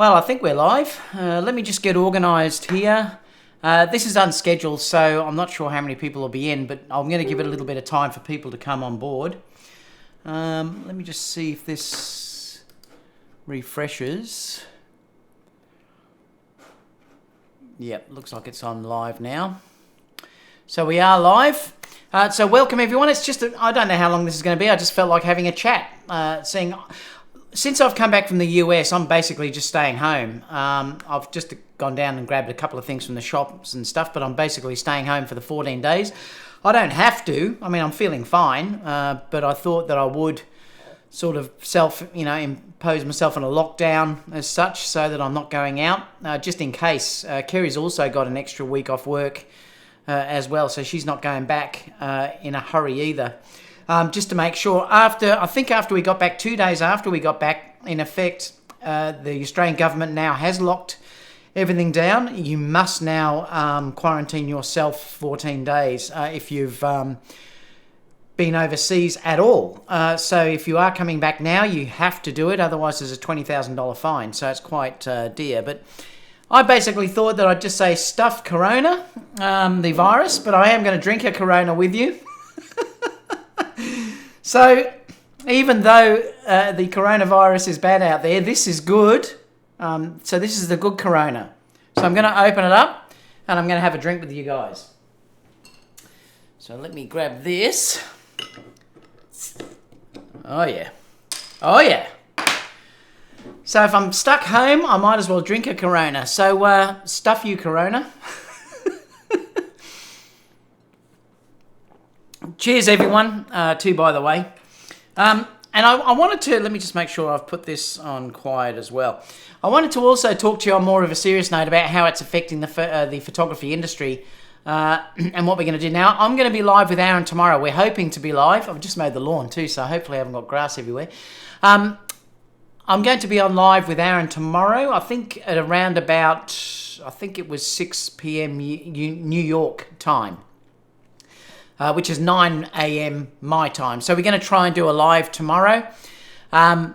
Well, I think we're live. Let me just get organised here. This is unscheduled, so I'm not sure how many people will be in, but I'm going to give it a little bit of time for people to come on board. Let me just see if this refreshes. Yep, looks like it's on live now. So we are live. So welcome everyone. It's just, I don't know how long this is going to be. I just felt like having a chat, since I've come back from the US, I'm basically just staying home. I've just gone down and grabbed a couple of things from the shops and stuff, but I'm basically staying home for the 14 days. I don't have to. I mean, I'm feeling fine, but I thought that I would sort of impose myself on a lockdown as such so that I'm not going out, just in case. Kerry's also got an extra week off work as well, so she's not going back in a hurry either. Just to make sure, after we got back, 2 days after we got back, in effect, the Australian government now has locked everything down. You must now quarantine yourself 14 days if you've been overseas at all. So if you are coming back now, you have to do it. Otherwise, there's a $20,000 fine. So it's quite dear. But I basically thought that I'd just say stuff Corona, the virus, but I am going to drink a Corona with you. So, even though the coronavirus is bad out there, this is good. So this is the good Corona. So I'm going to open it up and I'm going to have a drink with you guys. So let me grab this. Oh yeah. Oh yeah. So if I'm stuck home, I might as well drink a Corona. So stuff you Corona. Cheers, everyone, too, by the way. And I wanted to, let me just make sure I've put this on quiet as well. I wanted to also talk to you on more of a serious note about how it's affecting the photography industry and what we're going to do. Now, I'm going to be live with Aaron tomorrow. We're hoping to be live. I've just made the lawn too, so hopefully I haven't got grass everywhere. I'm going to be on live with Aaron tomorrow, I think at around about, I think it was 6 p.m. New York time. Which is 9 a.m. my time. So we're going to try and do a live tomorrow. And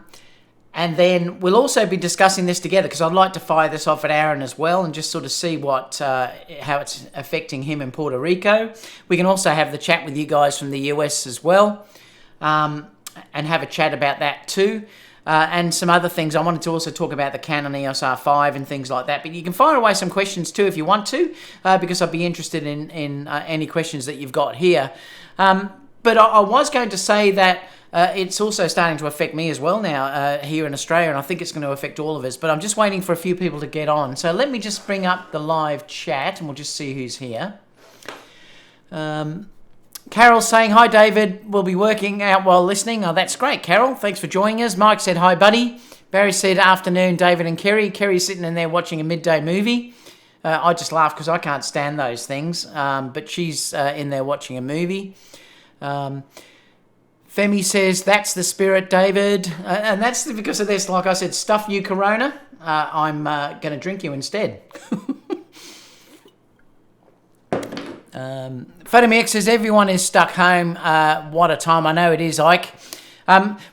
then we'll also be discussing this together because I'd like to fire this off at Aaron as well and just sort of see how it's affecting him in Puerto Rico. We can also have the chat with you guys from the US as well and have a chat about that too. And some other things. I wanted to also talk about the Canon EOS R5 and things like that. But you can fire away some questions too if you want to, because I'd be interested in any questions that you've got here. But I was going to say that it's also starting to affect me as well now here in Australia, and I think it's going to affect all of us. But I'm just waiting for a few people to get on. So let me just bring up the live chat, and we'll just see who's here. Carol's saying, hi, David. We'll be working out while listening. Oh, that's great, Carol. Thanks for joining us. Mike said, hi, buddy. Barry said, afternoon, David and Kerry. Kerry's sitting in there watching a midday movie. I just laugh because I can't stand those things. But she's in there watching a movie. Femi says, that's the spirit, David. And that's because of this. Like I said, stuff you, Corona. I'm going to drink you instead. Photomix says everyone is stuck home. What a time. I know it is, Ike.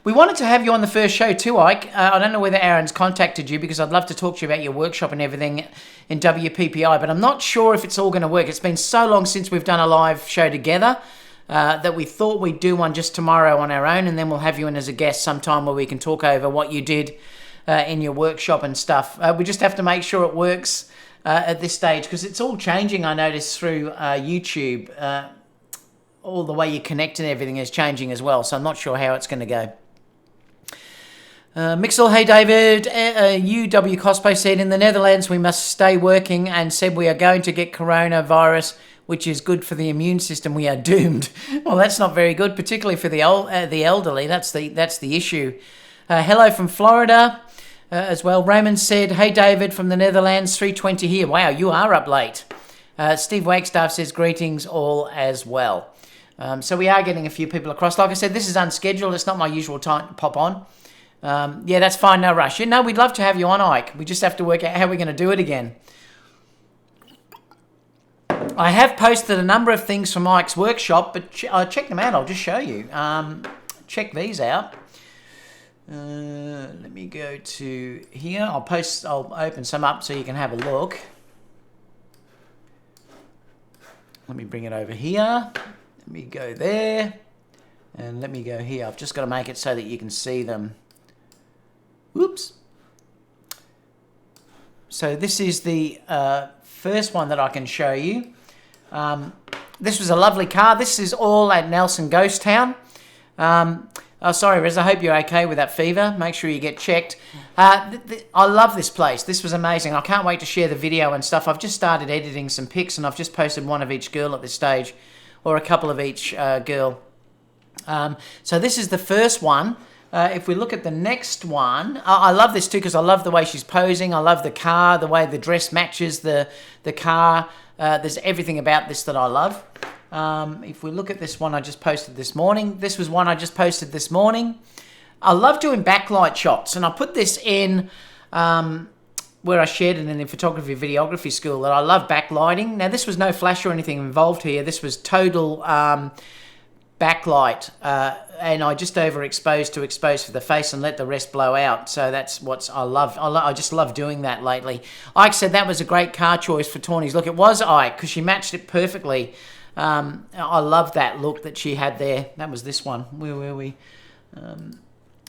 We wanted to have you on the first show too, Ike. I don't know whether Aaron's contacted you because I'd love to talk to you about your workshop and everything in WPPI, but I'm not sure if it's all going to work. It's been so long since we've done a live show together that we thought we'd do one just tomorrow on our own, and then we'll have you in as a guest sometime where we can talk over what you did in your workshop and stuff. We just have to make sure it works at this stage because it's all changing. I noticed through YouTube, all the way you connect and everything is changing as well, so I'm not sure how it's going to go. Mixel, hey David, UW Cosplay said in the Netherlands we must stay working and said we are going to get coronavirus, which is good for the immune system. We are doomed. Well, that's not very good, particularly for the elderly. That's the issue. Hello from Florida. As well, Raymond said, hey David from the Netherlands, 3:20 here. Wow, you are up late. Steve Wagstaff says greetings all as well. So we are getting a few people across. Like I said, this is unscheduled. It's not my usual time to pop on. Yeah, that's fine, no rush. No, we'd love to have you on, Ike. We just have to work out how we're going to do it again. I have posted a number of things from Ike's workshop, but check them out. I'll just show you. Check these out. Let me go to here. I'll open some up so you can have a look. Let me bring it over here. Let me go there. And let me go here. I've just got to make it so that you can see them. Whoops. So this is the first one that I can show you. This was a lovely car. This is all at Nelson Ghost Town. Oh, sorry, Rez, I hope you're okay with that fever. Make sure you get checked. I love this place. This was amazing. I can't wait to share the video and stuff. I've just started editing some pics, and I've just posted one of each girl at this stage, or a couple of each girl. So this is the first one. If we look at the next one, I love this too because I love the way she's posing. I love the car, the way the dress matches the car. There's everything about this that I love. If we look at this one I just posted this morning, this was one I just posted this morning. I love doing backlight shots, and I put this in where I shared it in the photography videography school that I love backlighting. Now this was no flash or anything involved here. This was total backlight, and I just overexposed to expose for the face and let the rest blow out. So that's what I love. I just love doing that lately. Ike said that was a great car choice for Tawny's look. It was, Ike, because she matched it perfectly. I love that look that she had there. That was this one. Where were we?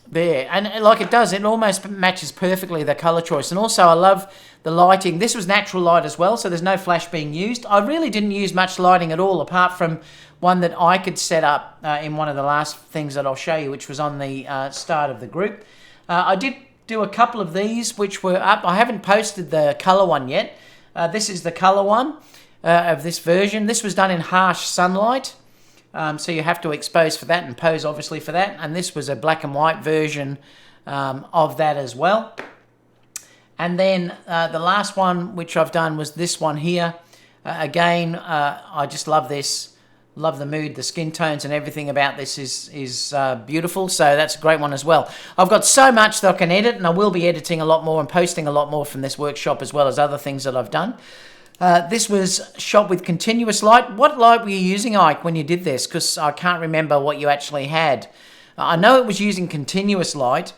There. And like it does, it almost matches perfectly the colour choice. And also I love the lighting. This was natural light as well, so there's no flash being used. I really didn't use much lighting at all, apart from one that I could set up in one of the last things that I'll show you, which was on the start of the group. I did do a couple of these which were up. I haven't posted the colour one yet. This is the colour one of this version. This was done in harsh sunlight. So you have to expose for that and pose obviously for that. And this was a black and white version of that as well. And then the last one which I've done was this one here. Again, I just love this. Love the mood, the skin tones and everything about this is beautiful. So that's a great one as well. I've got so much that I can edit, and I will be editing a lot more and posting a lot more from this workshop as well as other things that I've done. This was shot with continuous light. What light were you using, Ike, when you did this? Because I can't remember what you actually had. I know it was using continuous light.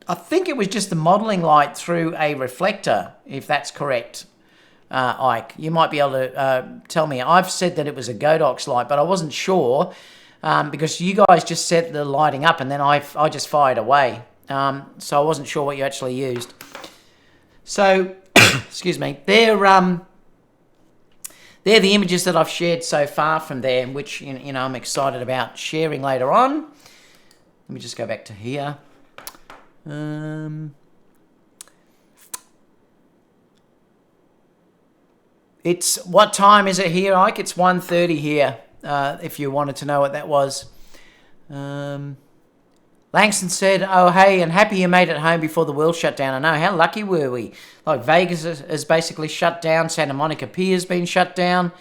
I think it was just the modelling light through a reflector, if that's correct, Ike. You might be able to tell me. I've said that it was a Godox light, but I wasn't sure because you guys just set the lighting up and then I just fired away. So I wasn't sure what you actually used. So, excuse me, they're the images that I've shared so far from there, which you know I'm excited about sharing later on. Let me just go back to here. It's what time is it here, Ike? It's 1:30 here. If you wanted to know what that was. Langston said, "Oh hey, and happy you made it home before the world shut down." I know, how lucky were we? Like Vegas is basically shut down. Santa Monica Pier's been shut down.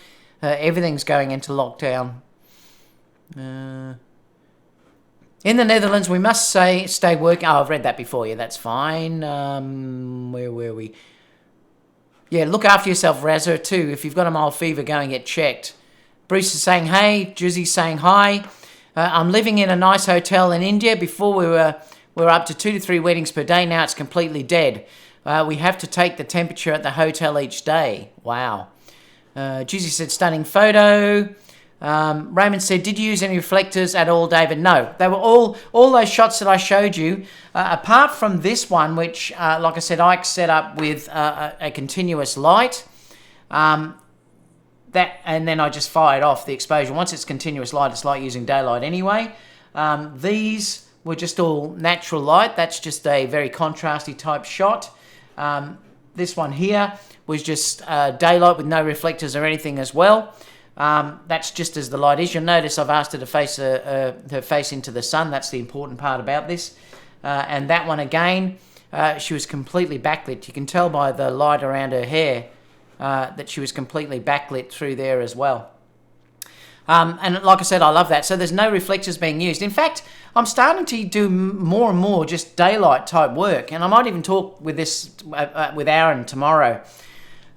Everything's going into lockdown. In the Netherlands, we must stay working. Oh, I've read that before. Yeah, that's fine. Where were we? Yeah, look after yourself, Razza, too. If you've got a mild fever, go and get checked. Bruce is saying hey. Juzzy's saying hi. I'm living in a nice hotel in India. Before we were up to 2 to 3 weddings per day. Now it's completely dead. We have to take the temperature at the hotel each day. Wow. Juzzy said stunning photo. Raymond said, did you use any reflectors at all, David? No. They were all those shots that I showed you, apart from this one, which, like I said, Ike set up with a continuous light. And then I just fired off the exposure. Once it's continuous light, it's like using daylight anyway. These were just all natural light. That's just a very contrasty type shot. This one here was just daylight with no reflectors or anything as well. That's just as the light is. You'll notice I've asked her to face her face into the sun. That's the important part about this. And that one again, she was completely backlit. You can tell by the light around her hair that she was completely backlit through there as well. And like I said, I love that. So there's no reflectors being used. In fact, I'm starting to do more and more just daylight type work. And I might even talk with this with Aaron tomorrow.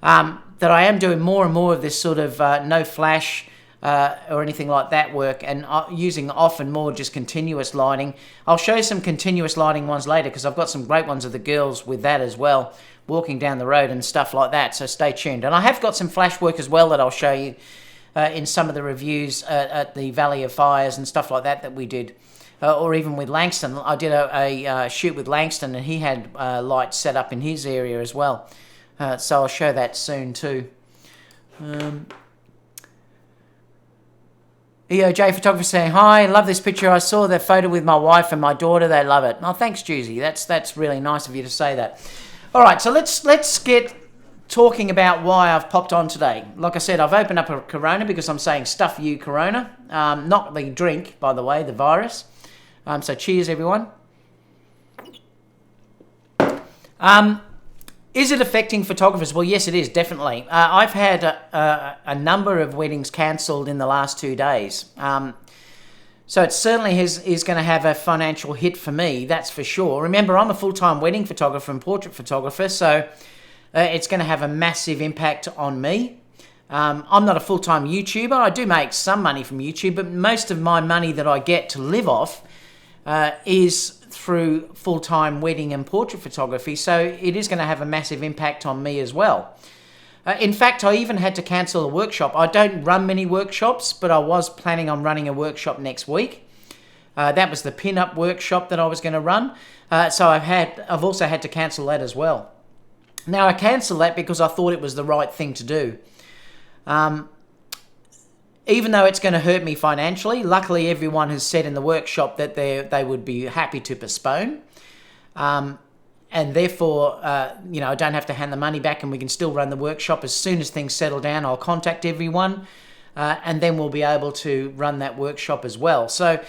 That I am doing more and more of this sort of no flash, or anything like that work, and using often more just continuous lighting. I'll show you some continuous lighting ones later because I've got some great ones of the girls with that as well, walking down the road and stuff like that, so stay tuned. And I have got some flash work as well that I'll show you in some of the reviews at the Valley of Fires and stuff like that we did. Or even with Langston. I did a shoot with Langston and he had lights set up in his area as well. So I'll show that soon too. EOJ Photography saying, hi, love this picture. I saw that photo with my wife and my daughter. They love it. Oh, thanks, Juicy. That's really nice of you to say that. All right, so let's get talking about why I've popped on today. Like I said, I've opened up a Corona because I'm saying stuff you, Corona. Not the drink, by the way, the virus. So cheers, everyone. Is it affecting photographers? Well, yes, it is, definitely. I've had a number of weddings cancelled in the last 2 days. So it certainly is going to have a financial hit for me, that's for sure. Remember, I'm a full-time wedding photographer and portrait photographer, so it's going to have a massive impact on me. I'm not a full-time YouTuber. I do make some money from YouTube, but most of my money that I get to live off is through full-time wedding and portrait photography, so it is going to have a massive impact on me as well. In fact, I even had to cancel a workshop. I don't run many workshops, but I was planning on running a workshop next week. That was the pin-up workshop that I was going to run. So I've also had to cancel that as well. Now, I cancelled that because I thought it was the right thing to do. Even though it's going to hurt me financially, luckily everyone has said in the workshop that they would be happy to postpone. And therefore, I don't have to hand the money back and we can still run the workshop. As soon as things settle down, I'll contact everyone and then we'll be able to run that workshop as well. So,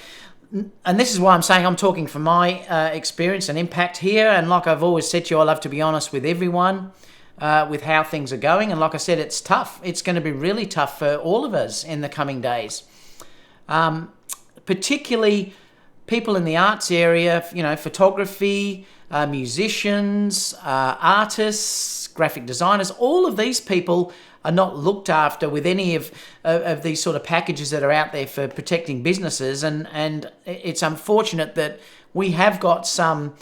and this is why I'm saying I'm talking from my experience and impact here. And like I've always said to you, I love to be honest with everyone with how things are going. And like I said, it's tough. It's going to be really tough for all of us in the coming days. Particularly people in the arts area, photography, musicians, artists, graphic designers, all of these people are not looked after with any of these sort of packages that are out there for protecting businesses. And it's unfortunate that we have got some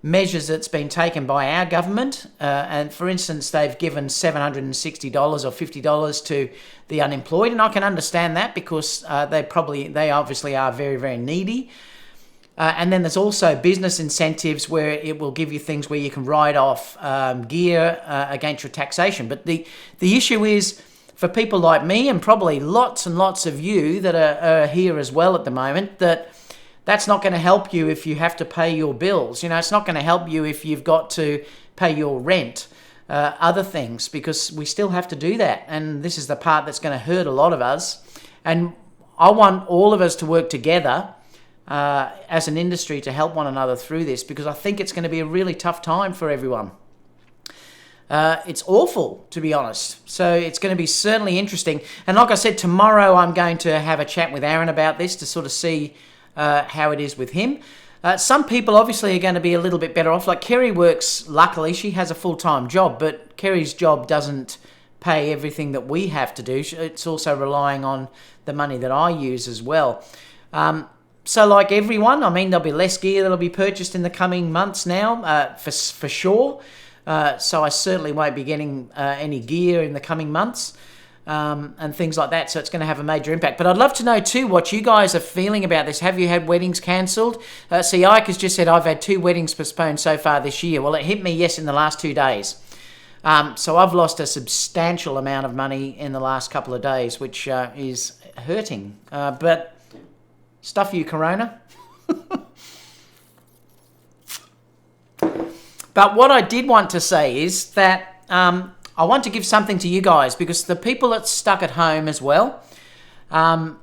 measures that's been taken by our government. And for instance, they've given $760 or $50 to the unemployed. And I can understand that because they obviously are very, very needy. And then there's also business incentives where it will give you things where you can write off gear against your taxation. But the issue is for people like me and probably lots and lots of you that are here as well at the moment, that's not going to help you if you have to pay your bills. It's not going to help you if you've got to pay your rent, other things, because we still have to do that. And this is the part that's going to hurt a lot of us. And I want all of us to work together as an industry to help one another through this, because I think it's going to be a really tough time for everyone. It's awful, to be honest. So it's going to be certainly interesting. And like I said, tomorrow I'm going to have a chat with Aaron about this to sort of see how it is with him. Some people obviously are going to be a little bit better off. Like Kerry works, luckily, she has a full-time job, but Kerry's job doesn't pay everything that we have to do. It's also relying on the money that I use as well. So like everyone, there'll be less gear that'll be purchased in the coming months now, for sure. So I certainly won't be getting any gear in the coming months and things like that. So it's going to have a major impact. But I'd love to know too what you guys are feeling about this. Have you had weddings cancelled? See, Ike has just said, I've had 2 weddings postponed so far this year. Well, it hit me, yes, in the last 2 days. So I've lost a substantial amount of money in the last couple of days, which is hurting. But stuff you, Corona. But what I did want to say is that I want to give something to you guys, because the people that's stuck at home as well, I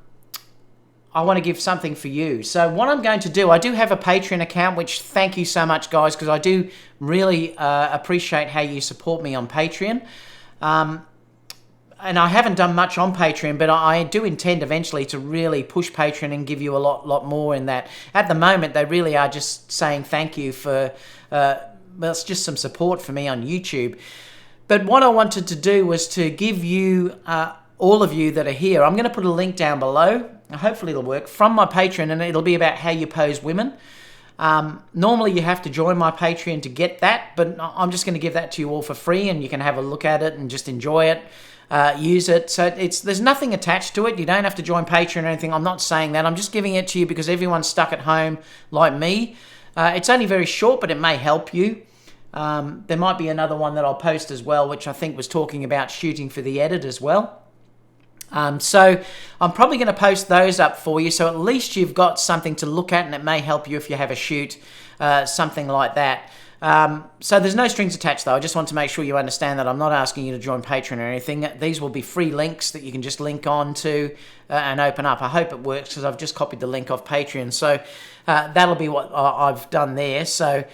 want to give something for you. So what I'm going to do, I do have a Patreon account, which thank you so much, guys, because I do really appreciate how you support me on Patreon. And I haven't done much on Patreon, but I do intend eventually to really push Patreon and give you a lot more in that. At the moment, they really are just saying thank you for, it's just some support for me on YouTube. But what I wanted to do was to give you all of you that are here, I'm going to put a link down below, hopefully it'll work, from my Patreon, and it'll be about how you pose women. Normally you have to join my Patreon to get that, but I'm just going to give that to you all for free, and you can have a look at it and just enjoy it, use it. So there's nothing attached to it. You don't have to join Patreon or anything. I'm not saying that. I'm just giving it to you because everyone's stuck at home like me. It's only very short, but it may help you. There might be another one that I'll post as well, which I think was talking about shooting for the edit as well. So I'm probably going to post those up for you, so at least you've got something to look at, and it may help you if you have a shoot, something like that. So there's no strings attached, though. I just want to make sure you understand that I'm not asking you to join Patreon or anything. These will be free links that you can just link on to and open up. I hope it works because I've just copied the link off Patreon. So that'll be what I've done there. So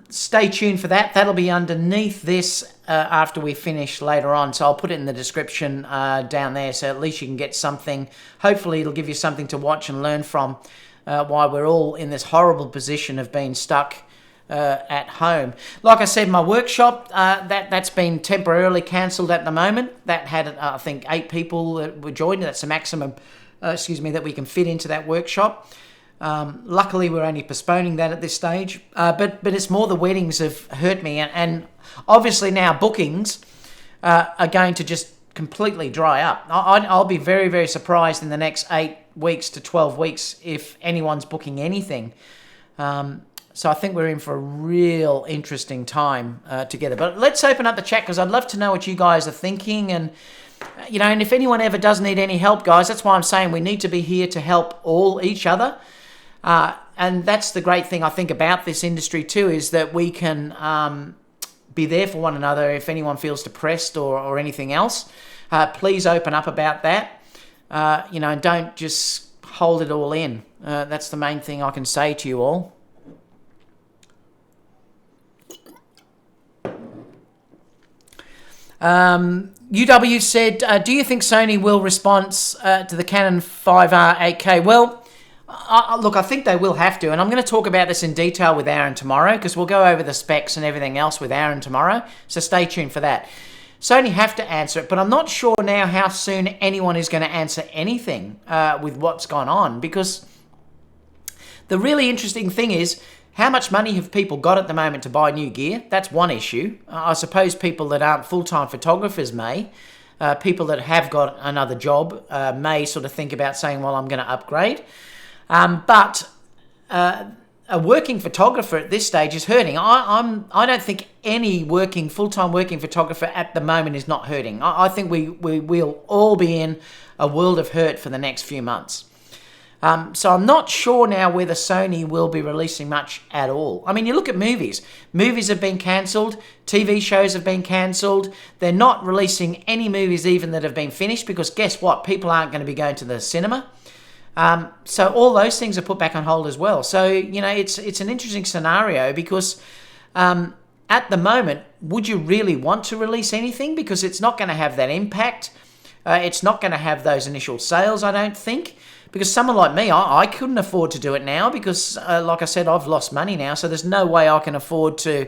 stay tuned for that. That'll be underneath this after we finish later on. So I'll put it in the description down there, so at least you can get something. Hopefully it'll give you something to watch and learn from while we're all in this horrible position of being stuck at home. Like I said, my workshop, that's been temporarily cancelled at the moment. That had, I think, 8 people that were joined. That's the maximum, that we can fit into that workshop. Luckily, we're only postponing that at this stage. But it's more the weddings have hurt me. And obviously now bookings are going to just completely dry up. I'll be very, very surprised in the next 8 weeks to 12 weeks if anyone's booking anything. So I think we're in for a real interesting time together. But let's open up the chat because I'd love to know what you guys are thinking. And, and if anyone ever does need any help, guys, that's why I'm saying we need to be here to help each other. And that's the great thing I think about this industry too, is that we can be there for one another if anyone feels depressed or anything else. Please open up about that, and don't just hold it all in. That's the main thing I can say to you all. UW said, do you think Sony will respond to the Canon 5R 8K? Well, look, I think they will have to, and I'm going to talk about this in detail with Aaron tomorrow because we'll go over the specs and everything else with Aaron tomorrow, so stay tuned for that. Sony have to answer it, but I'm not sure now how soon anyone is going to answer anything with what's gone on, because the really interesting thing is, how much money have people got at the moment to buy new gear? That's one issue. I suppose people that aren't full-time photographers may. People that have got another job may sort of think about saying, well, I'm going to upgrade. But a working photographer at this stage is hurting. I don't think any full-time working photographer at the moment is not hurting. I think we'll all be in a world of hurt for the next few months. So I'm not sure now whether Sony will be releasing much at all. I mean, you look at movies. Movies have been cancelled. TV shows have been cancelled. They're not releasing any movies even that have been finished because guess what? People aren't going to be going to the cinema. So all those things are put back on hold as well. So, it's an interesting scenario because at the moment, would you really want to release anything? Because it's not going to have that impact. It's not going to have those initial sales, I don't think. Because someone like me, I couldn't afford to do it now because, like I said, I've lost money now. So there's no way I can afford to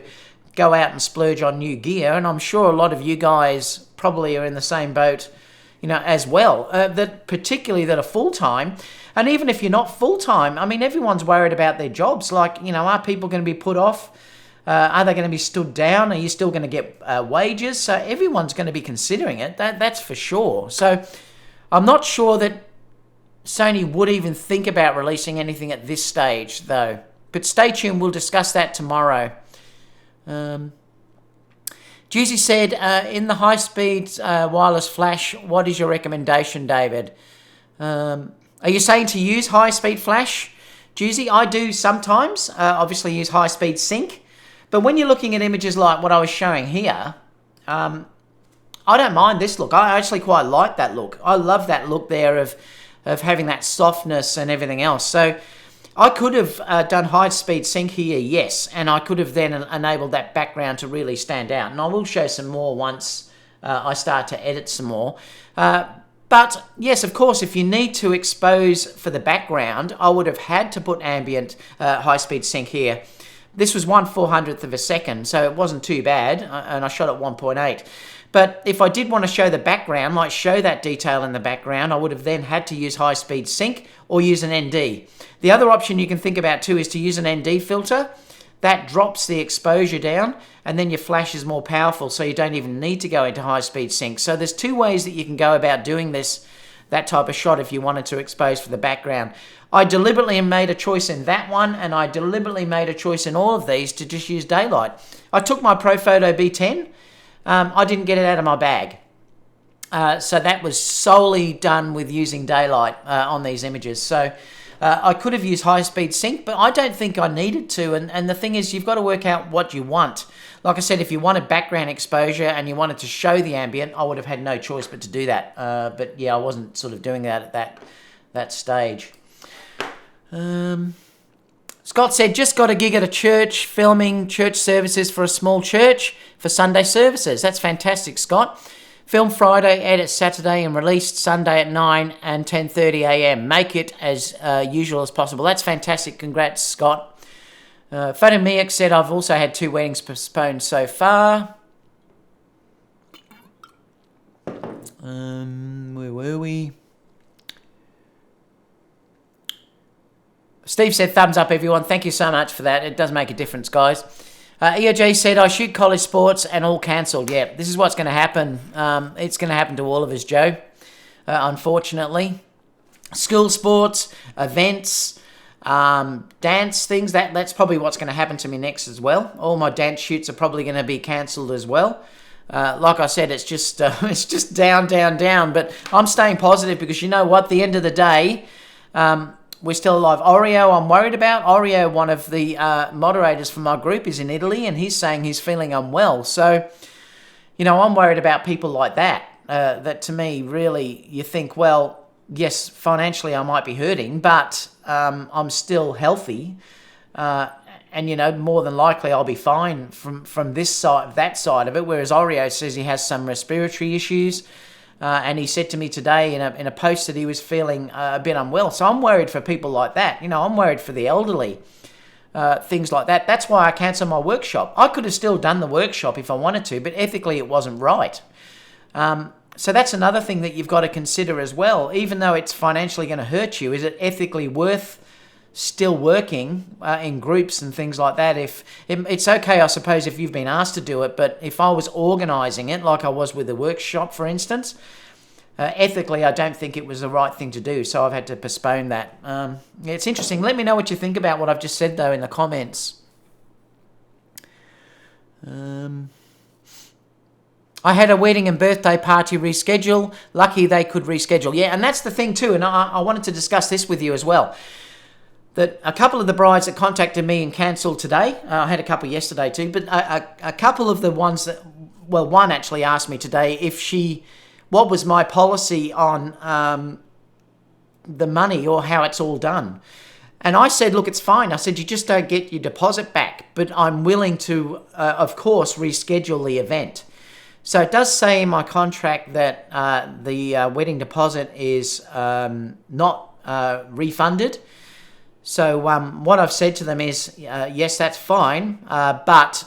go out and splurge on new gear. And I'm sure a lot of you guys probably are in the same boat, as well. That particularly that are full-time. And even if you're not full-time, I mean, everyone's worried about their jobs. Like, are people going to be put off? Are they going to be stood down? Are you still going to get wages? So everyone's going to be considering it. That's for sure. So I'm not sure that Sony would even think about releasing anything at this stage, though. But stay tuned, we'll discuss that tomorrow. Juicy said, in the high-speed wireless flash, what is your recommendation, David? Are you saying to use high-speed flash, Juicy? I do sometimes, obviously use high-speed sync. But when you're looking at images like what I was showing here, I don't mind this look. I actually quite like that look. I love that look there of having that softness and everything else. So I could have done high-speed sync here, yes, and I could have then enabled that background to really stand out. And I will show some more once I start to edit some more. But yes, of course, if you need to expose for the background, I would have had to put ambient high-speed sync here. This was 1/400th of a second, so it wasn't too bad, and I shot at 1.8. But if I did want to show the background, like show that detail in the background, I would have then had to use high-speed sync or use an ND. The other option you can think about too is to use an ND filter. That drops the exposure down, and then your flash is more powerful, so you don't even need to go into high-speed sync. So there's two ways that you can go about doing that type of shot if you wanted to expose for the background. I deliberately made a choice in that one, and I deliberately made a choice in all of these to just use daylight. I took my Profoto B10. I didn't get it out of my bag. So that was solely done with using daylight on these images. So I could have used high-speed sync, but I don't think I needed to. And the thing is, you've got to work out what you want. Like I said, if you wanted background exposure and you wanted to show the ambient, I would have had no choice but to do that. But yeah, I wasn't sort of doing that at that stage. Scott said, just got a gig at a church, filming church services for a small church for Sunday services. That's fantastic, Scott. Filmed Friday, edit Saturday, and released Sunday at 9 and 10:30 a.m. Make it as usual as possible. That's fantastic. Congrats, Scott. Photomiak said, I've also had 2 weddings postponed so far. Where were we? Steve said, thumbs up, everyone. Thank you so much for that. It does make a difference, guys. EOJ said, I shoot college sports and all cancelled. Yeah, this is what's going to happen. It's going to happen to all of us, Joe, unfortunately. School sports, events, dance things, that's probably what's going to happen to me next as well. All my dance shoots are probably going to be cancelled as well. Like I said, it's just down, down, down. But I'm staying positive because you know what? At the end of the day, we're still alive. Oreo, I'm worried about. Oreo, one of the moderators from my group, is in Italy, and he's saying he's feeling unwell. So, you know, I'm worried about people like that. That to me, really, you think, well, yes, financially I might be hurting, but I'm still healthy. And, you know, more than likely I'll be fine from this side, that side of it. Whereas Oreo says he has some respiratory issues. And he said to me today in a post that he was feeling a bit unwell. So I'm worried for people like that. You know, I'm worried for the elderly, things like that. That's why I cancelled my workshop. I could have still done the workshop if I wanted to, but ethically it wasn't right. So that's another thing that you've got to consider as well. Even though it's financially going to hurt you, is it ethically worth still working in groups and things like that? If it's okay, I suppose, if you've been asked to do it, but if I was organising it like I was with the workshop, for instance, ethically I don't think it was the right thing to do, so I've had to postpone that. It's interesting. Let me know what you think about what I've just said though in the comments. I had a wedding and birthday party reschedule. Lucky they could reschedule. Yeah, and that's the thing too, and I wanted to discuss this with you as well. That a couple of the brides that contacted me and cancelled today, I had a couple yesterday too, but a couple of the ones that, well, one actually asked me today what was my policy on the money or how it's all done. And I said, look, it's fine. I said, you just don't get your deposit back, but I'm willing to, of course, reschedule the event. So it does say in my contract that the wedding deposit is not refunded. So what I've said to them is, yes, that's fine, but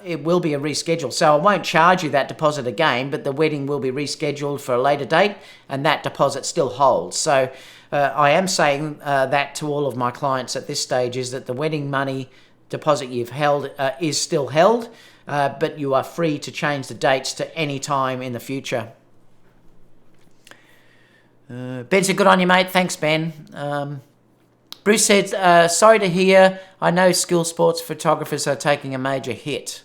it will be a reschedule. So I won't charge you that deposit again, but the wedding will be rescheduled for a later date, and that deposit still holds. So I am saying that to all of my clients at this stage, is that the wedding money deposit you've held is still held, but you are free to change the dates to any time in the future. Ben said, good on you, mate. Thanks, Ben. Bruce said, sorry to hear. I know school sports photographers are taking a major hit.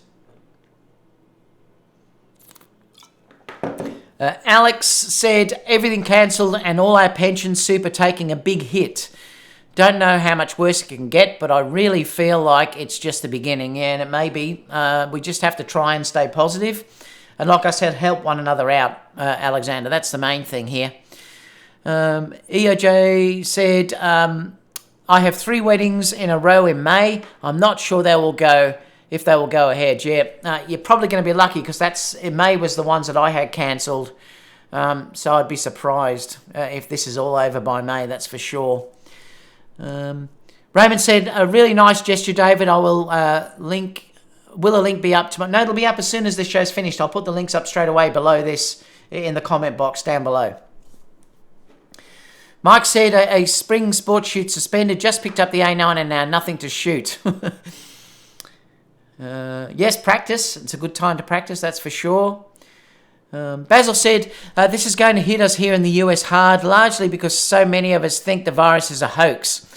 Alex said, everything cancelled and all our pension super taking a big hit. Don't know how much worse it can get, but I really feel like it's just the beginning. Yeah, and it may be. We just have to try and stay positive. And like I said, help one another out, Alexander. That's the main thing here. EOJ said, I have 3 weddings in a row in May. I'm not sure if they will go ahead. Yeah, you're probably going to be lucky because in May was the ones that I had cancelled. So I'd be surprised if this is all over by May, that's for sure. Raymond said, a really nice gesture, David. I will link. Will a link be up tomorrow? No, it'll be up as soon as this show's finished. I'll put the links up straight away below this in the comment box down below. Mike said, a spring sports shoot suspended. Just picked up the A9 and now nothing to shoot. Yes, practice. It's a good time to practice, that's for sure. Basil said, this is going to hit us here in the US hard, largely because so many of us think the virus is a hoax.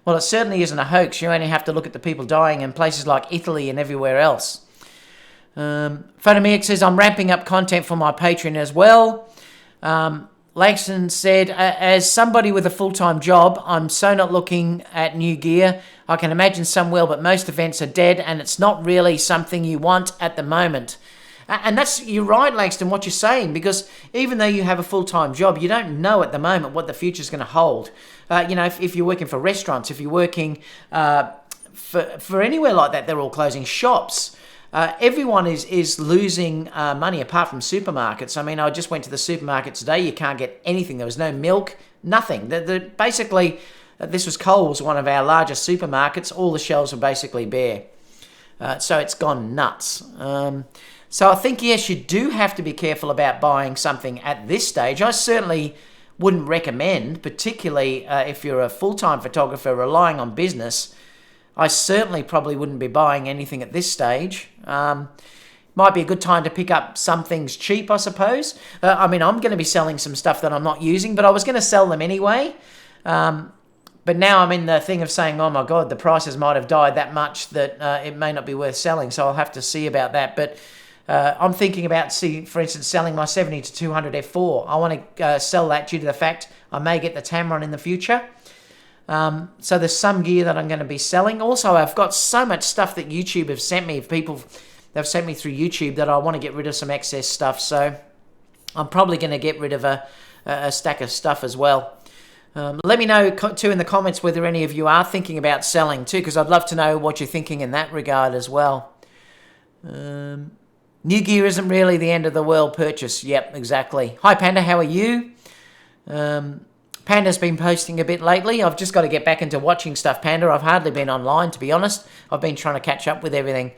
Well, it certainly isn't a hoax. You only have to look at the people dying in places like Italy and everywhere else. Photomix says, I'm ramping up content for my Patreon as well. Langston said, as somebody with a full-time job, I'm so not looking at new gear. I can imagine some will, but most events are dead and it's not really something you want at the moment. And you're right, Langston, what you're saying, because even though you have a full-time job, you don't know at the moment what the future's going to hold. If you're working for restaurants, if you're working for anywhere like that, they're all closing shops. Everyone is losing money apart from supermarkets. I mean, I just went to the supermarket today. You can't get anything. There was no milk, nothing. Basically, this was Coles, one of our largest supermarkets. All the shelves were basically bare. So it's gone nuts. So I think, yes, you do have to be careful about buying something at this stage. I certainly wouldn't recommend, particularly if you're a full-time photographer relying on business, I certainly probably wouldn't be buying anything at this stage. Might be a good time to pick up some things cheap, I suppose. I'm going to be selling some stuff that I'm not using, but I was going to sell them anyway. But now I'm in the thing of saying, oh my God, the prices might have died that much that it may not be worth selling. So I'll have to see about that. But I'm thinking about, for instance, selling my 70 to 200 f4. I want to sell that due to the fact I may get the Tamron in the future. So there's some gear that I'm going to be selling. Also, I've got so much stuff that YouTube have sent me. They've sent me through YouTube that I want to get rid of some excess stuff. So I'm probably going to get rid of a stack of stuff as well. Let me know too in the comments whether any of you are thinking about selling too, because I'd love to know what you're thinking in that regard as well. New gear isn't really the end of the world purchase. Yep, exactly. Hi Panda, how are you? Panda's been posting a bit lately. I've just got to get back into watching stuff, Panda. I've hardly been online, to be honest. I've been trying to catch up with everything.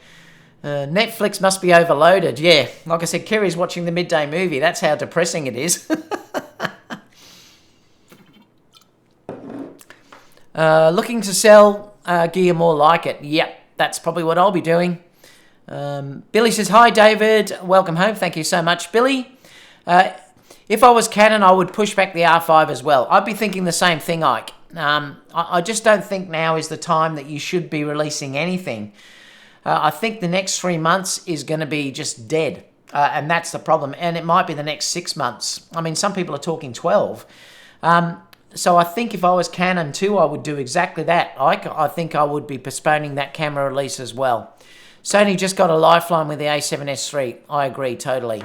Netflix must be overloaded. Yeah, like I said, Kerry's watching the midday movie. That's how depressing it is. Looking to sell gear more like it. Yep, that's probably what I'll be doing. Billy says, hi David, welcome home. Thank you so much, Billy. If I was Canon, I would push back the R5 as well. I'd be thinking the same thing, Ike. I just don't think now is the time that you should be releasing anything. I think the next 3 months is going to be just dead, and that's the problem. And it might be the next 6 months. I mean, some people are talking 12. So I think if I was Canon too, I would do exactly that, Ike. I think I would be postponing that camera release as well. Sony just got a lifeline with the A7S III. I agree totally.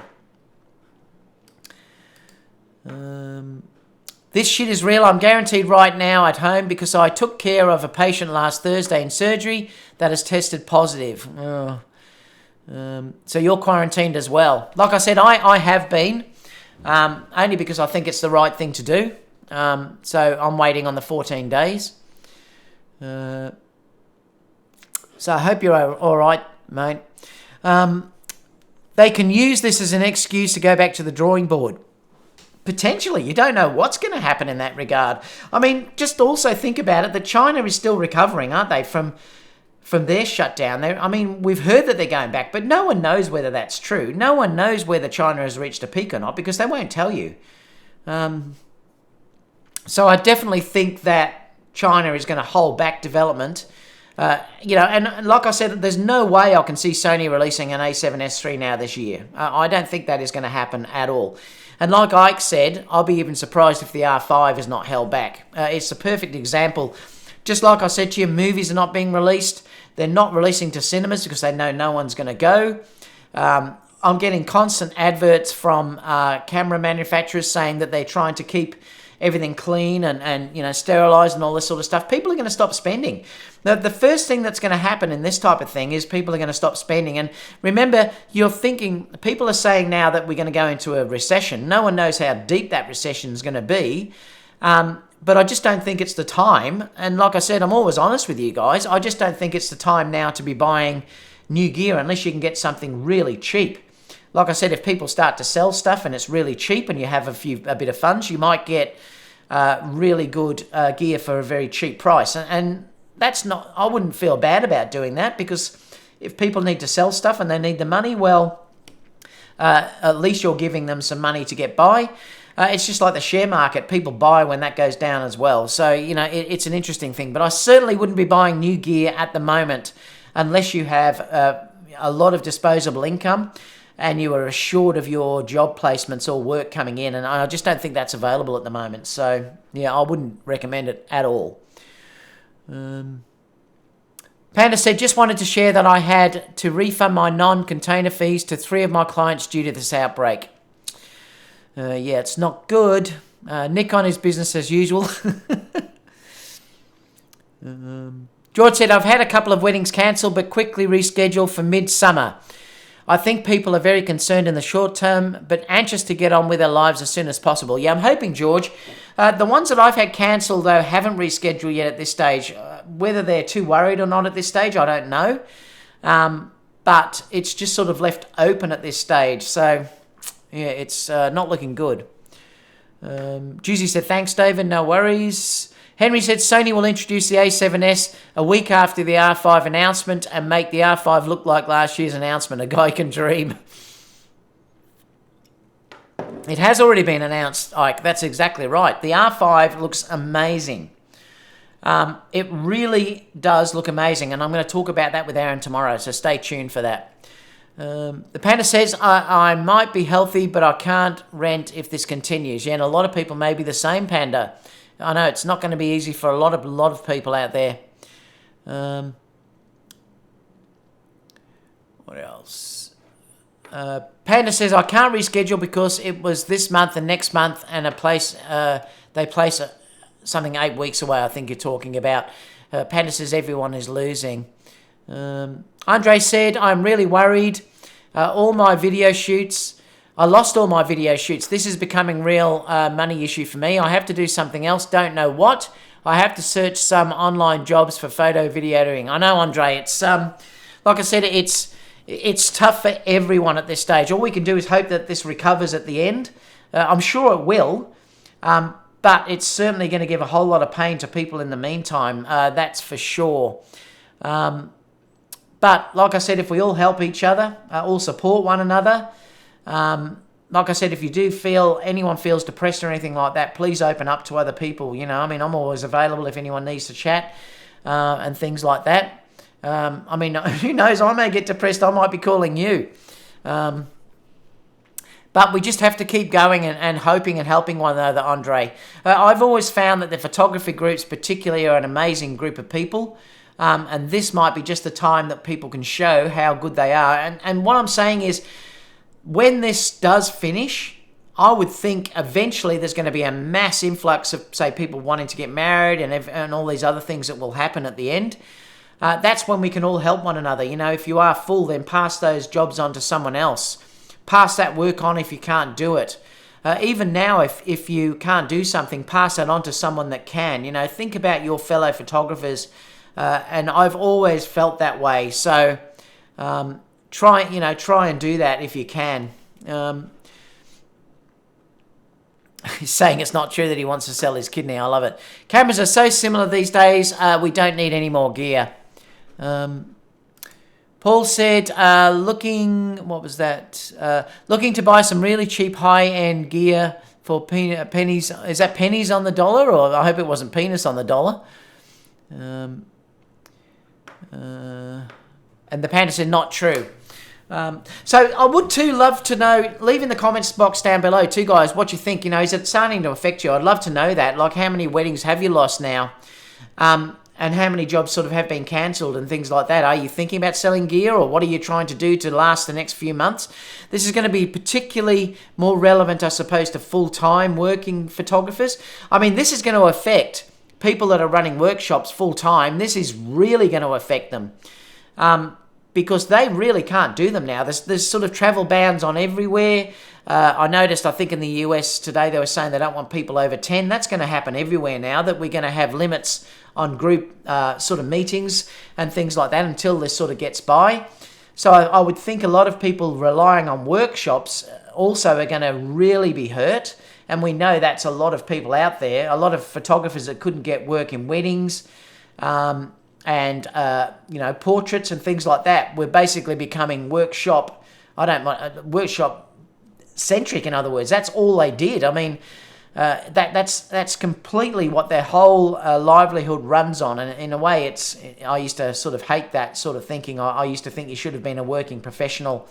This shit is real. I'm guaranteed right now at home because I took care of a patient last Thursday in surgery that has tested positive. So you're quarantined as well. Like I said, I have been, only because I think it's the right thing to do. So I'm waiting on the 14 days. So I hope you're all right, mate. They can use this as an excuse to go back to the drawing board. Potentially. You don't know what's going to happen in that regard. I mean, just also think about it, that China is still recovering, aren't they, from their shutdown. I mean, we've heard that they're going back, but no one knows whether that's true. No one knows whether China has reached a peak or not because they won't tell you. So I definitely think that China is going to hold back development. And like I said, there's no way I can see Sony releasing an A7S III now this year. I don't think that is going to happen at all. And like Ike said, I'll be even surprised if the R5 is not held back. It's a perfect example. Just like I said to you, movies are not being released. They're not releasing to cinemas because they know no one's going to go. I'm getting constant adverts from camera manufacturers saying that they're trying to keep everything clean and sterilized and all this sort of stuff. People are going to stop spending. The first thing that's going to happen in this type of thing is people are going to stop spending. And remember, people are saying now that we're going to go into a recession. No one knows how deep that recession is going to be. But I just don't think it's the time. And like I said, I'm always honest with you guys. I just don't think it's the time now to be buying new gear unless you can get something really cheap. Like I said, if people start to sell stuff and it's really cheap and you have a bit of funds, you might get really good gear for a very cheap price. And that's not, I wouldn't feel bad about doing that, because if people need to sell stuff and they need the money, well, at least you're giving them some money to get by. It's just like the share market. People buy when that goes down as well. So, it's an interesting thing. But I certainly wouldn't be buying new gear at the moment unless you have a lot of disposable income and you are assured of your job placements or work coming in. And I just don't think that's available at the moment. So, yeah, I wouldn't recommend it at all. Panda said, just wanted to share that I had to refund my non-container fees to 3 of my clients due to this outbreak. Yeah, it's not good. Nick on his business as usual. George said, I've had a couple of weddings cancelled but quickly rescheduled for midsummer. I think people are very concerned in the short term but anxious to get on with their lives as soon as possible. Yeah, I'm hoping, George. The ones that I've had cancelled, though, haven't rescheduled yet at this stage. Whether they're too worried or not at this stage, I don't know. But it's just sort of left open at this stage. So, yeah, it's not looking good. Juicy said, thanks, David. No worries. Henry said, Sony will introduce the A7S a week after the R5 announcement and make the R5 look like last year's announcement. A guy can dream. It has already been announced, Ike. That's exactly right. The R5 looks amazing. It really does look amazing, and I'm going to talk about that with Aaron tomorrow, so stay tuned for that. The Panda says, I might be healthy, but I can't rent if this continues. Yeah, and a lot of people may be the same, Panda. I know it's not going to be easy for a lot of people out there. What else? Panda says, I can't reschedule because it was this month and next month, and they place something 8 weeks away, I think you're talking about. Panda says everyone is losing. Andre said, I'm really worried. All my video shoots, I lost all my video shoots. This is becoming real money issue for me. I have to do something else. Don't know what. I have to search some online jobs for photo videoing. I know, Andre. It's like I said, it's tough for everyone at this stage. All we can do is hope that this recovers at the end. I'm sure it will, but it's certainly going to give a whole lot of pain to people in the meantime. That's for sure. But like I said, if we all help each other, all support one another. Like I said, if you do feel anyone feels depressed or anything like that, please open up to other people. I'm always available if anyone needs to chat and things like that. Who knows? I may get depressed. I might be calling you. But we just have to keep going and hoping and helping one another, Andre. I've always found that the photography groups particularly are an amazing group of people. And this might be just the time that people can show how good they are. And what I'm saying is, when this does finish, I would think eventually there's going to be a mass influx of, say, people wanting to get married and all these other things that will happen at the end. That's when we can all help one another. If you are full, then pass those jobs on to someone else. Pass that work on if you can't do it. Even now, if you can't do something, pass that on to someone that can. Think about your fellow photographers. And I've always felt that way. So try and do that if you can. He's saying it's not true that he wants to sell his kidney. I love it. Cameras are so similar these days. We don't need any more gear. Paul said, what was that? Looking to buy some really cheap high-end gear for pennies. Is that pennies on the dollar? Or I hope it wasn't penis on the dollar. And the Panda said, not true. So I would too love to know, leave in the comments box down below too, guys, what you think. Is it starting to affect you? I'd love to know that. Like, how many weddings have you lost now? And how many jobs sort of have been cancelled and things like that? Are you thinking about selling gear, or what are you trying to do to last the next few months? This is going to be particularly more relevant, I suppose, to full-time working photographers. This is going to affect people that are running workshops full-time. This is really going to affect them. because they really can't do them now. There's sort of travel bans on everywhere. I noticed, I think in the US today, they were saying they don't want people over 10. That's going to happen everywhere now, that we're going to have limits on group sort of meetings and things like that until this sort of gets by. So I would think a lot of people relying on workshops also are going to really be hurt. And we know that's a lot of people out there, a lot of photographers that couldn't get work in weddings, and portraits and things like that. We're basically becoming workshop centric. In other words, that's all they did. I mean, that's completely what their whole livelihood runs on. And in a way, I used to sort of hate that sort of thinking. I used to think you should have been a working professional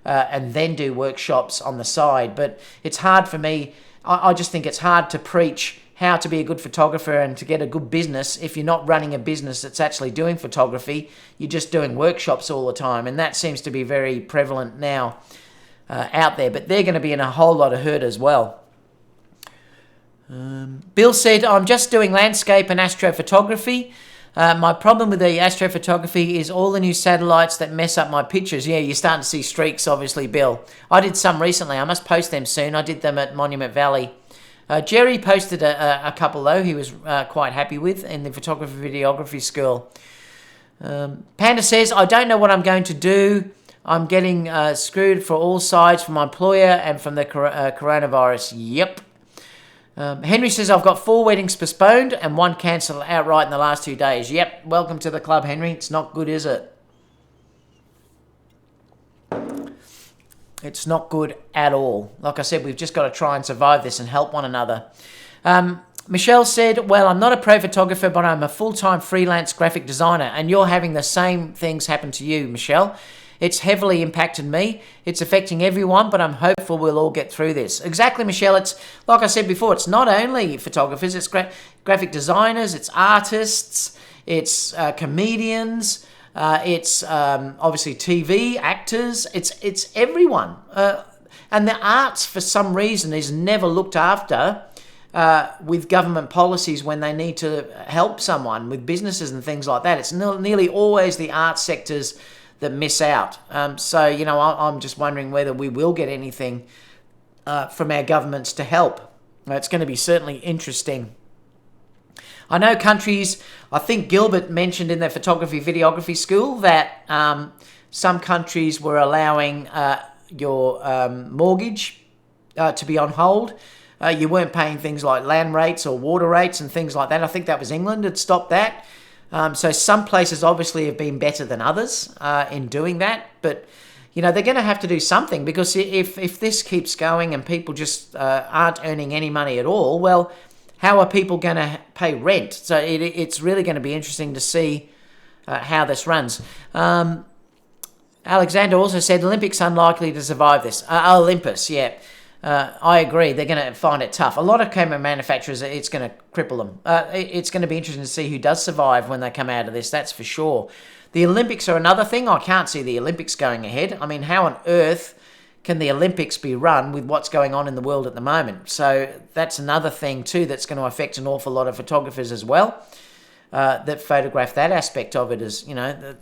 and then do workshops on the side. But it's hard for me. I just think it's hard to preach how to be a good photographer and to get a good business if you're not running a business that's actually doing photography. You're just doing workshops all the time, and that seems to be very prevalent now out there. But they're going to be in a whole lot of hurt as well. Bill said, I'm just doing landscape and astrophotography. My problem with the astrophotography is all the new satellites that mess up my pictures. Yeah, you're starting to see streaks, obviously, Bill. I did some recently. I must post them soon. I did them at Monument Valley. Jerry posted a couple, though, he was quite happy with in the photography videography school. Panda says, I don't know what I'm going to do. I'm getting screwed for all sides from my employer and from the coronavirus. Yep. Henry says, I've got 4 weddings postponed and 1 cancelled outright in the last 2 days. Yep, welcome to the club, Henry. It's not good, is it? It's not good at all. Like I said, we've just got to try and survive this and help one another. Michelle said, well, I'm not a pro photographer, but I'm a full-time freelance graphic designer, and you're having the same things happen to you, Michelle. It's heavily impacted me. It's affecting everyone, but I'm hopeful we'll all get through this. Exactly, Michelle. It's like I said before, it's not only photographers, it's graphic designers, it's artists, it's comedians, it's obviously TV, actors, it's everyone. And the arts, for some reason, is never looked after with government policies when they need to help someone with businesses and things like that. It's nearly always the arts sectors that miss out. So, I'm just wondering whether we will get anything from our governments to help. It's going to be certainly interesting. I know countries, I think Gilbert mentioned in their photography videography school that some countries were allowing your mortgage to be on hold. You weren't paying things like land rates or water rates and things like that. I think that was England had stopped that. So some places obviously have been better than others in doing that. But, they're going to have to do something, because if this keeps going and people just aren't earning any money at all, well, how are people going to pay rent? So it's really going to be interesting to see how this runs. Alexander also said Olympics unlikely to survive this. Olympus, yeah. I agree. They're going to find it tough. A lot of camera manufacturers, it's going to cripple them. It's going to be interesting to see who does survive when they come out of this, that's for sure. The Olympics are another thing. I can't see the Olympics going ahead. I mean, how on earth can the Olympics be run with what's going on in the world at the moment? So that's another thing too that's going to affect an awful lot of photographers as well that photograph that aspect of it.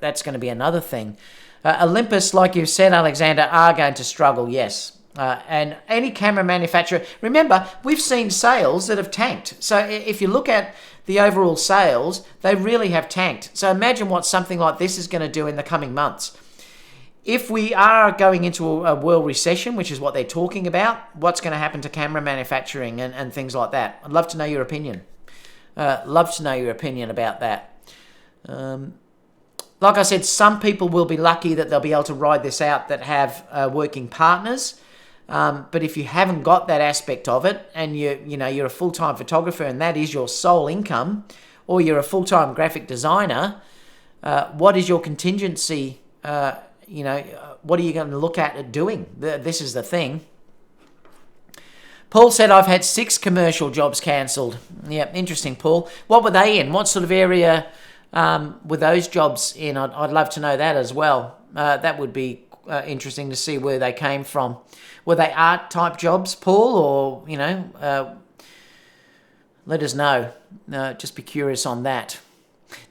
That's going to be another thing. Olympus, like you said, Alexander, are going to struggle, yes. And any camera manufacturer, remember, we've seen sales that have tanked. So if you look at the overall sales, they really have tanked. So imagine what something like this is going to do in the coming months. If we are going into a world recession, which is what they're talking about, what's going to happen to camera manufacturing and things like that? I'd love to know your opinion. Love to know your opinion about that. Like I said, some people will be lucky that they'll be able to ride this out that have working partners. But if you haven't got that aspect of it, and you're a full-time photographer and that is your sole income, or you're a full-time graphic designer, what is your contingency? What are you going to look at doing? This is the thing. Paul said, I've had 6 commercial jobs cancelled. Yeah, interesting, Paul. What were they in? What sort of area were those jobs in? I'd love to know that as well. That would be interesting to see where they came from. Were they art type jobs, Paul, or let us know. Just be curious on that.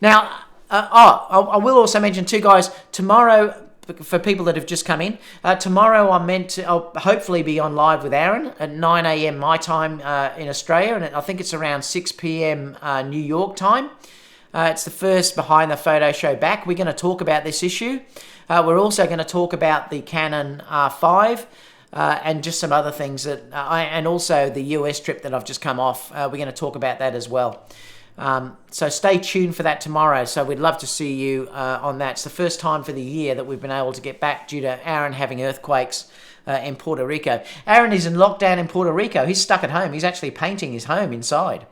Now, I will also mention too, guys, tomorrow, for people that have just come in, tomorrow I'll hopefully be on live with Aaron at 9 a.m. my time in Australia, and I think it's around 6 p.m. New York time. It's the first Behind the Photo show back. We're going to talk about this issue. We're also going to talk about the Canon R5 and just some other things that, and also the US trip that I've just come off. We're going to talk about that as well. So stay tuned for that tomorrow. So we'd love to see you on that. It's the first time for the year that we've been able to get back due to Aaron having earthquakes in Puerto Rico. Aaron is in lockdown in Puerto Rico. He's stuck at home. He's actually painting his home inside.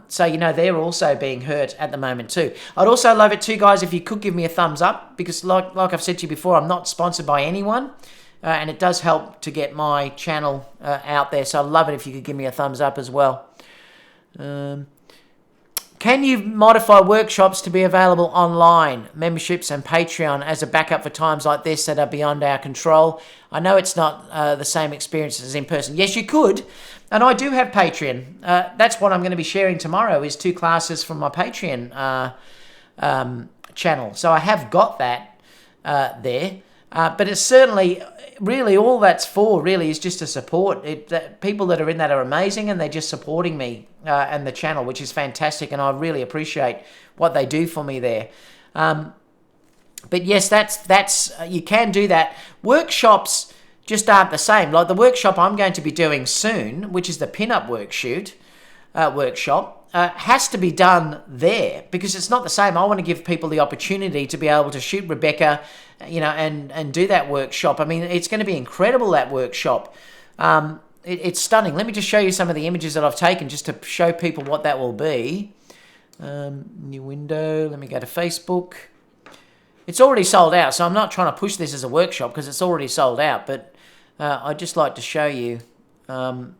So, you know, they're also being hurt at the moment too. I'd also love it too, guys, if you could give me a thumbs up, because like I've said to you before, I'm not sponsored by anyone. And it does help to get my channel out there. So I'd love it if you could give me a thumbs up as well. Can you modify workshops to be available online, memberships and Patreon as a backup for times like this that are beyond our control? I know it's not the same experience as in person. Yes, you could. And I do have Patreon. That's what I'm going to be sharing tomorrow is 2 classes from my Patreon channel. So I have got that there. But it's certainly, really, all that's for really is just to support it. People that are in that are amazing, and they're just supporting me and the channel, which is fantastic, and I really appreciate what they do for me there. But yes, that's you can do that. Workshops just aren't the same. Like the workshop I'm going to be doing soon, which is the pin-up workshop, has to be done there because it's not the same. I want to give people the opportunity to be able to shoot Rebecca, you know, and do that workshop. I mean, it's going to be incredible, that workshop. It's stunning. Let me just show you some of the images that I've taken just to show people what that will be. New window. Let me go to Facebook. It's already sold out, so I'm not trying to push this as a workshop because it's already sold out, but I'd just like to show you the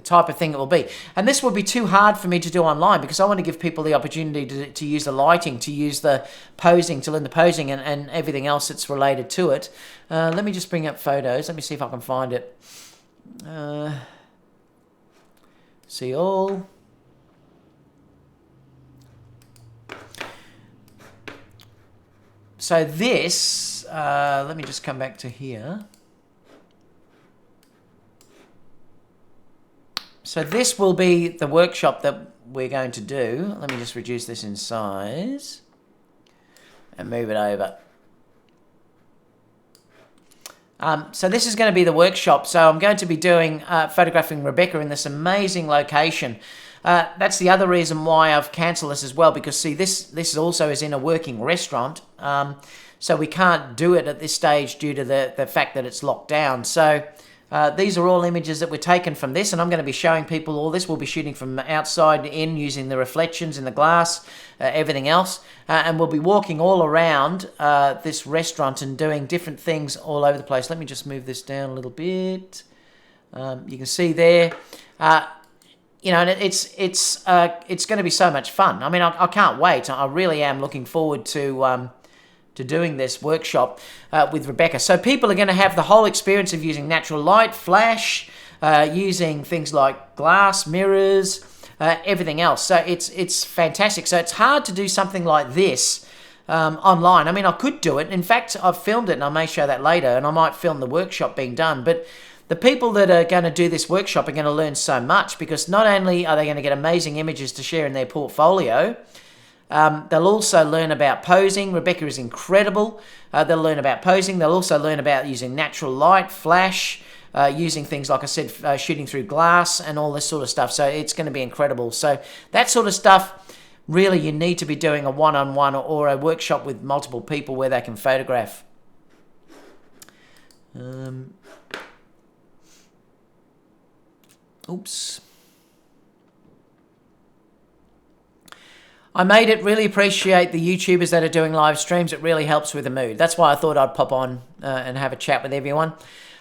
type of thing it will be. And this will be too hard for me to do online because I want to give people the opportunity to use the lighting, to use the posing, to learn the posing and everything else that's related to it. Let me just bring up photos. Let me see if I can find it. See all. So this, let me just come back to here. So this will be the workshop that we're going to do. Let me just reduce this in size and move it over. So this is going to be the workshop. So I'm going to be doing photographing Rebecca in this amazing location. That's the other reason why I've cancelled this as well, because see, this also is in a working restaurant. So we can't do it at this stage due to the fact that it's locked down. So these are all images that were taken from this, and I'm going to be showing people all this. We'll be shooting from outside in using the reflections in the glass, everything else, and we'll be walking all around this restaurant and doing different things all over the place. Let me just move this down a little bit. You can see there, you know, and it's going to be so much fun. I mean, I can't wait. I really am looking forward to doing this workshop with Rebecca. So people are going to have the whole experience of using natural light, flash, using things like glass, mirrors, everything else. So it's fantastic. So it's hard to do something like this online. I mean, I could do it. In fact, I've filmed it, and I may show that later, and I might film the workshop being done. But the people that are going to do this workshop are going to learn so much, because not only are they going to get amazing images to share in their portfolio, they'll also learn about posing. Rebecca is incredible. They'll learn about posing. They'll also learn about using natural light, flash, using things, like I said, shooting through glass and all this sort of stuff. So it's going to be incredible. So that sort of stuff, really, you need to be doing a one-on-one or a workshop with multiple people where they can photograph. Oops. I made it. Really appreciate the YouTubers that are doing live streams. It really helps with the mood. That's why I thought I'd pop on and have a chat with everyone.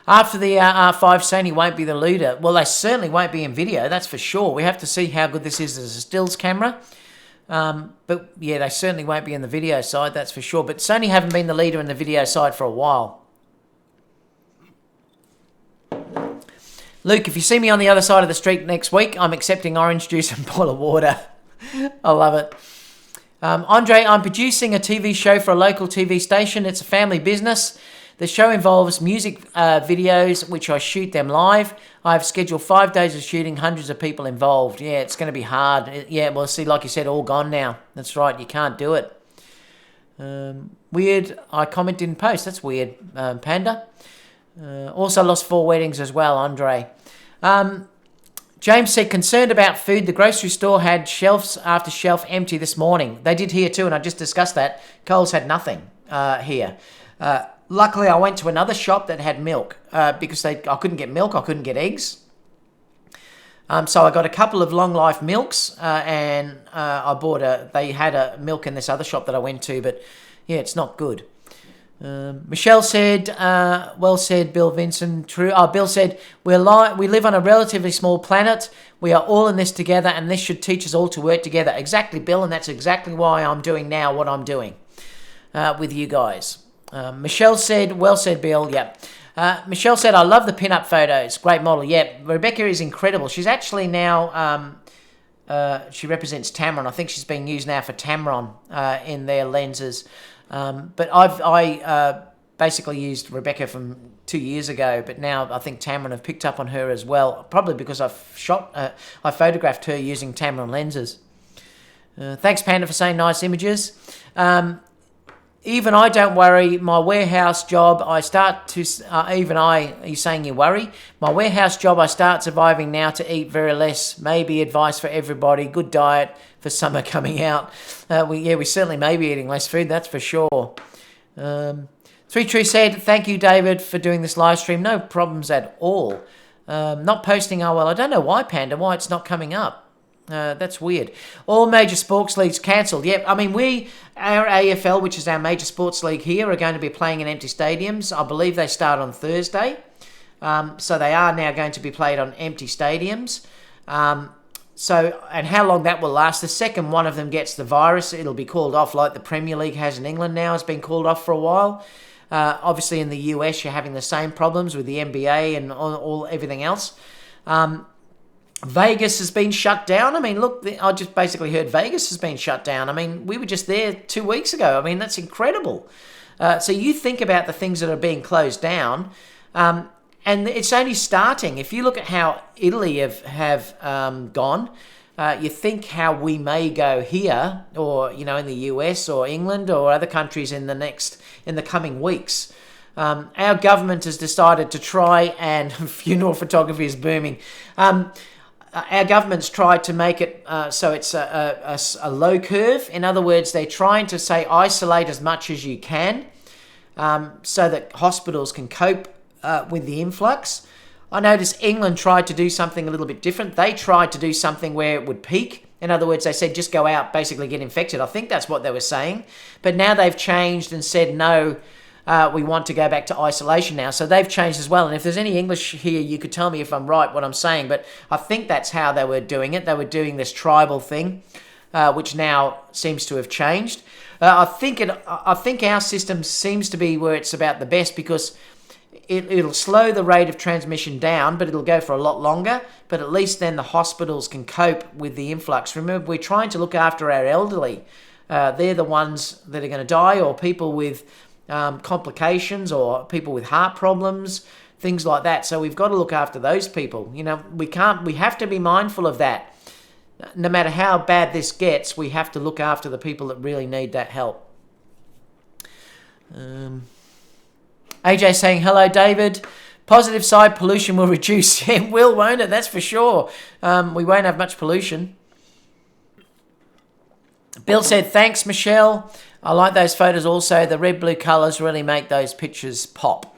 After the R5, Sony won't be the leader. Well, they certainly won't be in video, that's for sure. We have to see how good this is as a stills camera. But yeah, they certainly won't be in the video side, that's for sure. But Sony haven't been the leader in the video side for a while. Luke, if you see me on the other side of the street next week, I'm accepting orange juice and a boil of water. I love it. Andre, I'm producing a TV show for a local TV station. It's a family business. The show involves music videos, which I shoot them live. I've scheduled 5 days of shooting, hundreds of people involved. Yeah, it's going to be hard. Yeah, well, see, like you said, all gone now. That's right, you can't do it. Weird, I comment didn't post. That's weird, Panda. Also lost 4 weddings as well, Andre. James said, concerned about food. The grocery store had shelves after shelf empty this morning. They did here too, and I just discussed that. Coles had nothing here. Luckily, I went to another shop that had milk because I couldn't get milk. I couldn't get eggs. So I got a couple of long life milks and I bought they had a milk in this other shop that I went to, but yeah, it's not good. Michelle said, well said, Bill Vincent. True. Bill said, we live on a relatively small planet. We are all in this together, and this should teach us all to work together. Exactly, Bill, and that's exactly why I'm doing now what I'm doing with you guys. Michelle said, well said, Bill. Yeah. Michelle said, I love the pin-up photos. Great model. Yeah, Rebecca is incredible. She's actually now, she represents Tamron. I think she's being used now for Tamron in their lenses. But I basically used Rebecca from 2 years ago, but now I think Tamron have picked up on her as well, probably because I photographed her using Tamron lenses. Thanks, Panda, for saying nice images. Even I don't worry. My warehouse job, are you saying you worry? My warehouse job, I start surviving now to eat very less. Maybe advice for everybody. Good diet for summer coming out. We certainly may be eating less food, that's for sure. Three True said, thank you, David, for doing this live stream. No problems at all. Not posting, I don't know why, Panda, why it's not coming up. That's weird. All major sports leagues cancelled. Yep, I mean, our AFL, which is our major sports league here, are going to be playing in empty stadiums. I believe they start on Thursday. So they are now going to be played on empty stadiums. And how long that will last, the second one of them gets the virus, it'll be called off like the Premier League has in England now. It's been called off for a while. Obviously in the US, you're having the same problems with the NBA and everything else. Vegas has been shut down. I mean, look, I just basically heard Vegas has been shut down. I mean, we were just there 2 weeks ago. I mean, that's incredible. So you think about the things that are being closed down, and it's only starting. If you look at how Italy have gone, you think how we may go here, or in the US or England or other countries in the coming weeks. Our government has decided to try, and funeral photography is booming. Our government's tried to make it so it's a low curve. In other words, they're trying to say isolate as much as you can so that hospitals can cope with the influx. I noticed England tried to do something a little bit different. They tried to do something where it would peak. In other words, they said just go out, basically get infected. I think that's what they were saying. But now they've changed and said no, we want to go back to isolation now. So they've changed as well. And if there's any English here, you could tell me if I'm right what I'm saying. But I think that's how they were doing it. They were doing this tribal thing, which now seems to have changed. I think our system seems to be where it's about the best, because it'll slow the rate of transmission down, but it'll go for a lot longer. But at least then the hospitals can cope with the influx. Remember, we're trying to look after our elderly. They're the ones that are going to die, or people with complications, or people with heart problems, things like that. So we've got to look after those people. We have to be mindful of that. No matter how bad this gets, we have to look after the people that really need that help. AJ saying, hello, David. Positive side, pollution will reduce. Yeah, it will, won't it? That's for sure. We won't have much pollution. Bill said, thanks, Michelle. I like those photos also. The red-blue colours really make those pictures pop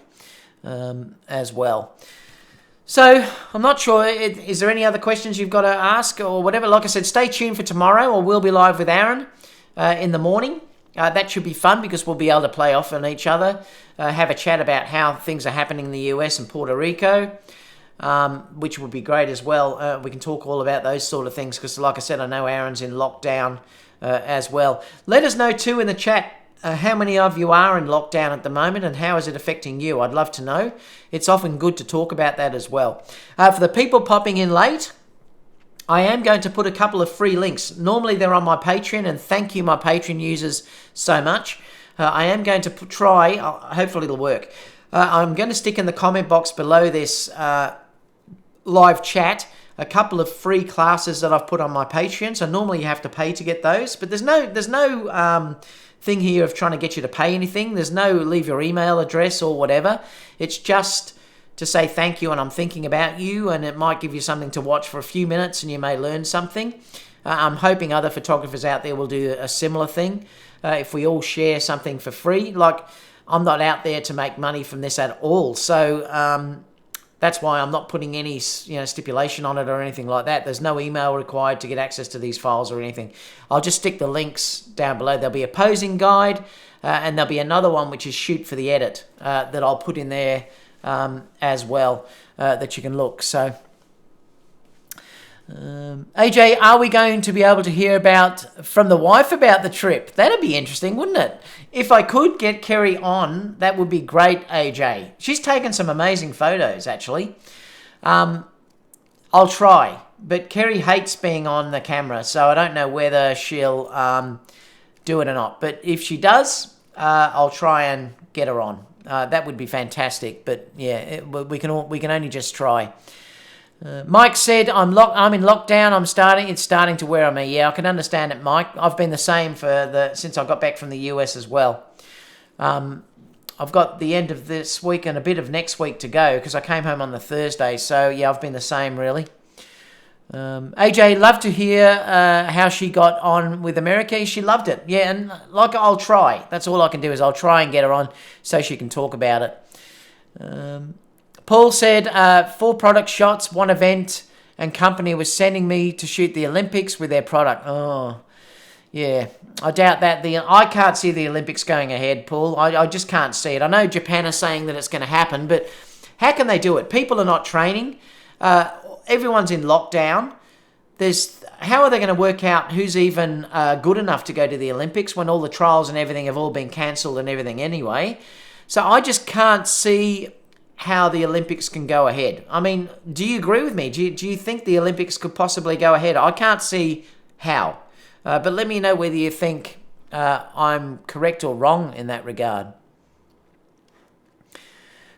as well. So, I'm not sure. Is there any other questions you've got to ask or whatever? Like I said, stay tuned for tomorrow, or we'll be live with Aaron in the morning. That should be fun, because we'll be able to play off on each other, have a chat about how things are happening in the US and Puerto Rico, which would be great as well. We can talk all about those sort of things, because like I said, I know Aaron's in lockdown as well. Let us know too in the chat how many of you are in lockdown at the moment, and how is it affecting you? I'd love to know. It's often good to talk about that as well. For the people popping in late, I am going to put a couple of free links. Normally they're on my Patreon, and thank you, my Patreon users, so much. I am going to try, hopefully it'll work. I'm going to stick in the comment box below this live chat a couple of free classes that I've put on my Patreon. So normally you have to pay to get those, but there's no thing here of trying to get you to pay anything. There's no leave your email address or whatever. It's just to say thank you and I'm thinking about you, and it might give you something to watch for a few minutes and you may learn something. I'm hoping other photographers out there will do a similar thing. If we all share something for free, like I'm not out there to make money from this at all. So that's why I'm not putting any stipulation on it or anything like that. There's no email required to get access to these files or anything. I'll just stick the links down below. There'll be a posing guide and there'll be another one which is shoot for the edit that I'll put in there as well that you can look. So AJ, are we going to be able to hear from the wife about the trip? That'd be interesting, wouldn't it? If I could get Kerry on, that would be great, AJ. She's taken some amazing photos, actually. I'll try, but Kerry hates being on the camera, so I don't know whether she'll do it or not. But if she does, I'll try and get her on. That would be fantastic. But yeah, we can only just try. Mike said, I'm in lockdown. It's starting to wear on me. Yeah, I can understand it, Mike. I've been the same since I got back from the US as well. I've got the end of this week and a bit of next week to go because I came home on the Thursday. So yeah, I've been the same really. AJ, love to hear how she got on with America. She loved it. Yeah, and I'll try. That's all I can do is I'll try and get her on so she can talk about it. Paul said, 4 product shots, 1 event and company was sending me to shoot the Olympics with their product. Oh, yeah. I doubt that. I can't see the Olympics going ahead, Paul. I just can't see it. I know Japan is saying that it's going to happen, but how can they do it? People are not training. Everyone's in lockdown. How are they going to work out who's even good enough to go to the Olympics when all the trials and everything have all been cancelled and everything anyway? So I just can't see how the Olympics can go ahead. I mean, do you agree with me? Do you think the Olympics could possibly go ahead? I can't see how. But let me know whether you think I'm correct or wrong in that regard.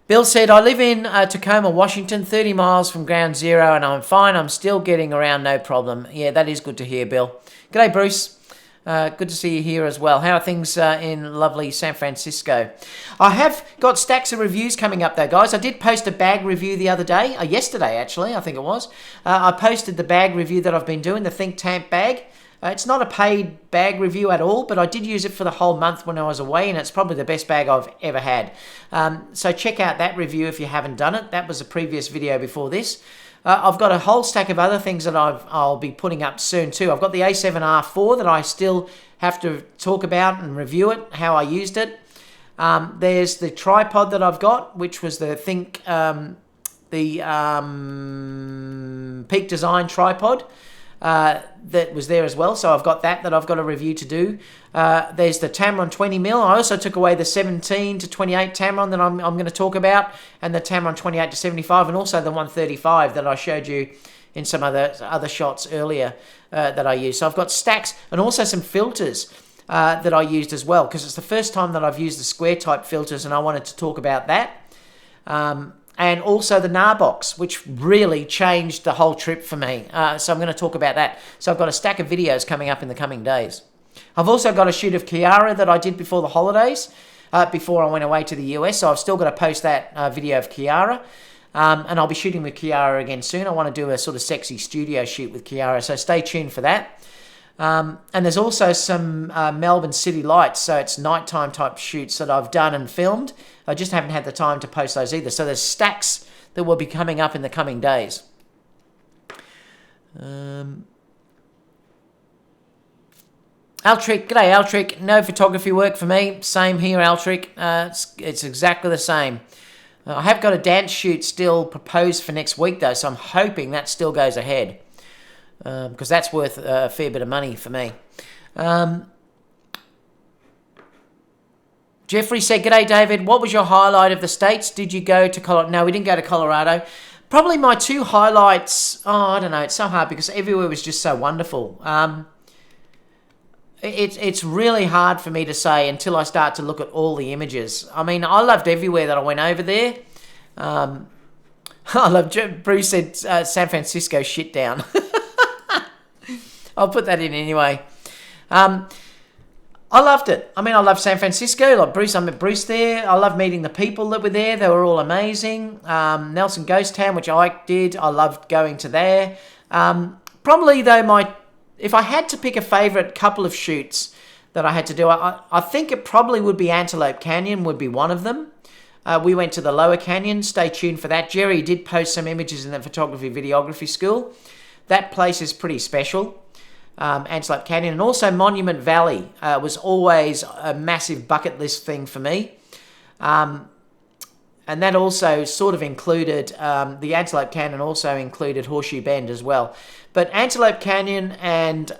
Bill said, I live in Tacoma, Washington, 30 miles from ground zero, and I'm fine. I'm still getting around, no problem. Yeah, that is good to hear, Bill. G'day, Bruce. Good to see you here as well. How are things in lovely San Francisco? I have got stacks of reviews coming up though, guys. I did post a bag review the other day, yesterday actually, I think it was. I posted the bag review that I've been doing, the Think Tank bag. It's not a paid bag review at all, but I did use it for the whole month when I was away, and it's probably the best bag I've ever had. So check out that review if you haven't done it. That was a previous video before this. I've got a whole stack of other things that I'll be putting up soon too. I've got the A7R4 that I still have to talk about and review it, how I used it. There's the tripod that I've got, which was the Peak Design tripod. That was there as well, so I've got that I've got a review to do. There's the Tamron 20mm. I also took away the 17 to 28 Tamron that I'm going to talk about, and the Tamron 28 to 75, and also the 135 that I showed you in some other shots earlier that I used. So I've got stacks and also some filters that I used as well, because it's the first time that I've used the square type filters, and I wanted to talk about that. And also the Narbox, which really changed the whole trip for me. So I'm going to talk about that. So I've got a stack of videos coming up in the coming days. I've also got a shoot of Kiara that I did before the holidays, before I went away to the US. So I've still got to post that video of Kiara. And I'll be shooting with Kiara again soon. I want to do a sort of sexy studio shoot with Kiara. So stay tuned for that. And there's also some Melbourne city lights, so it's nighttime type shoots that I've done and filmed. I just haven't had the time to post those either. So there's stacks that will be coming up in the coming days. Altric, g'day Altric. No photography work for me. Same here, Altric. It's exactly the same. I have got a dance shoot still proposed for next week though, so I'm hoping that still goes ahead. Because that's worth a fair bit of money for me. Jeffrey said, g'day David, what was your highlight of the States? Did you go to Colorado? No, we didn't go to Colorado, Probably my two highlights, I don't know, it's so hard because everywhere was just so wonderful. It's really hard for me to say until I start to look at all the images. I mean, I loved everywhere that I went over there. I love, Bruce said San Francisco shit down. I'll put that in anyway. I loved it. I mean, I love San Francisco. Like Bruce, I met Bruce there. I love meeting the people that were there. They were all amazing. Nelson Ghost Town, which I did. I loved going to there. Probably though, if I had to pick a favourite couple of shoots that I had to do, I think it probably would be Antelope Canyon would be one of them. We went to the Lower Canyon. Stay tuned for that. Jerry did post some images in the photography videography school. That place is pretty special. Antelope Canyon, and also Monument Valley was always a massive bucket list thing for me. And that also sort of included, the Antelope Canyon also included Horseshoe Bend as well. But Antelope Canyon and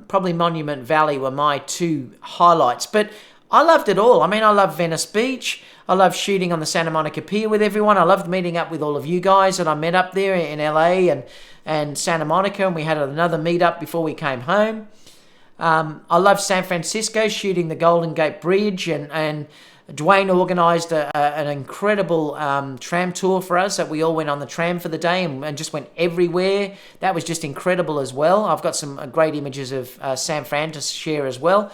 probably Monument Valley were my two highlights. But I loved it all. I mean, I loved Venice Beach. I loved shooting on the Santa Monica Pier with everyone. I loved meeting up with all of you guys that I met up there in LA and Santa Monica, and we had another meet-up before we came home. I loved San Francisco, shooting the Golden Gate Bridge, and Dwayne organised an incredible tram tour for us that we all went on the tram for the day and just went everywhere. That was just incredible as well. I've got some great images of San Fran to share as well.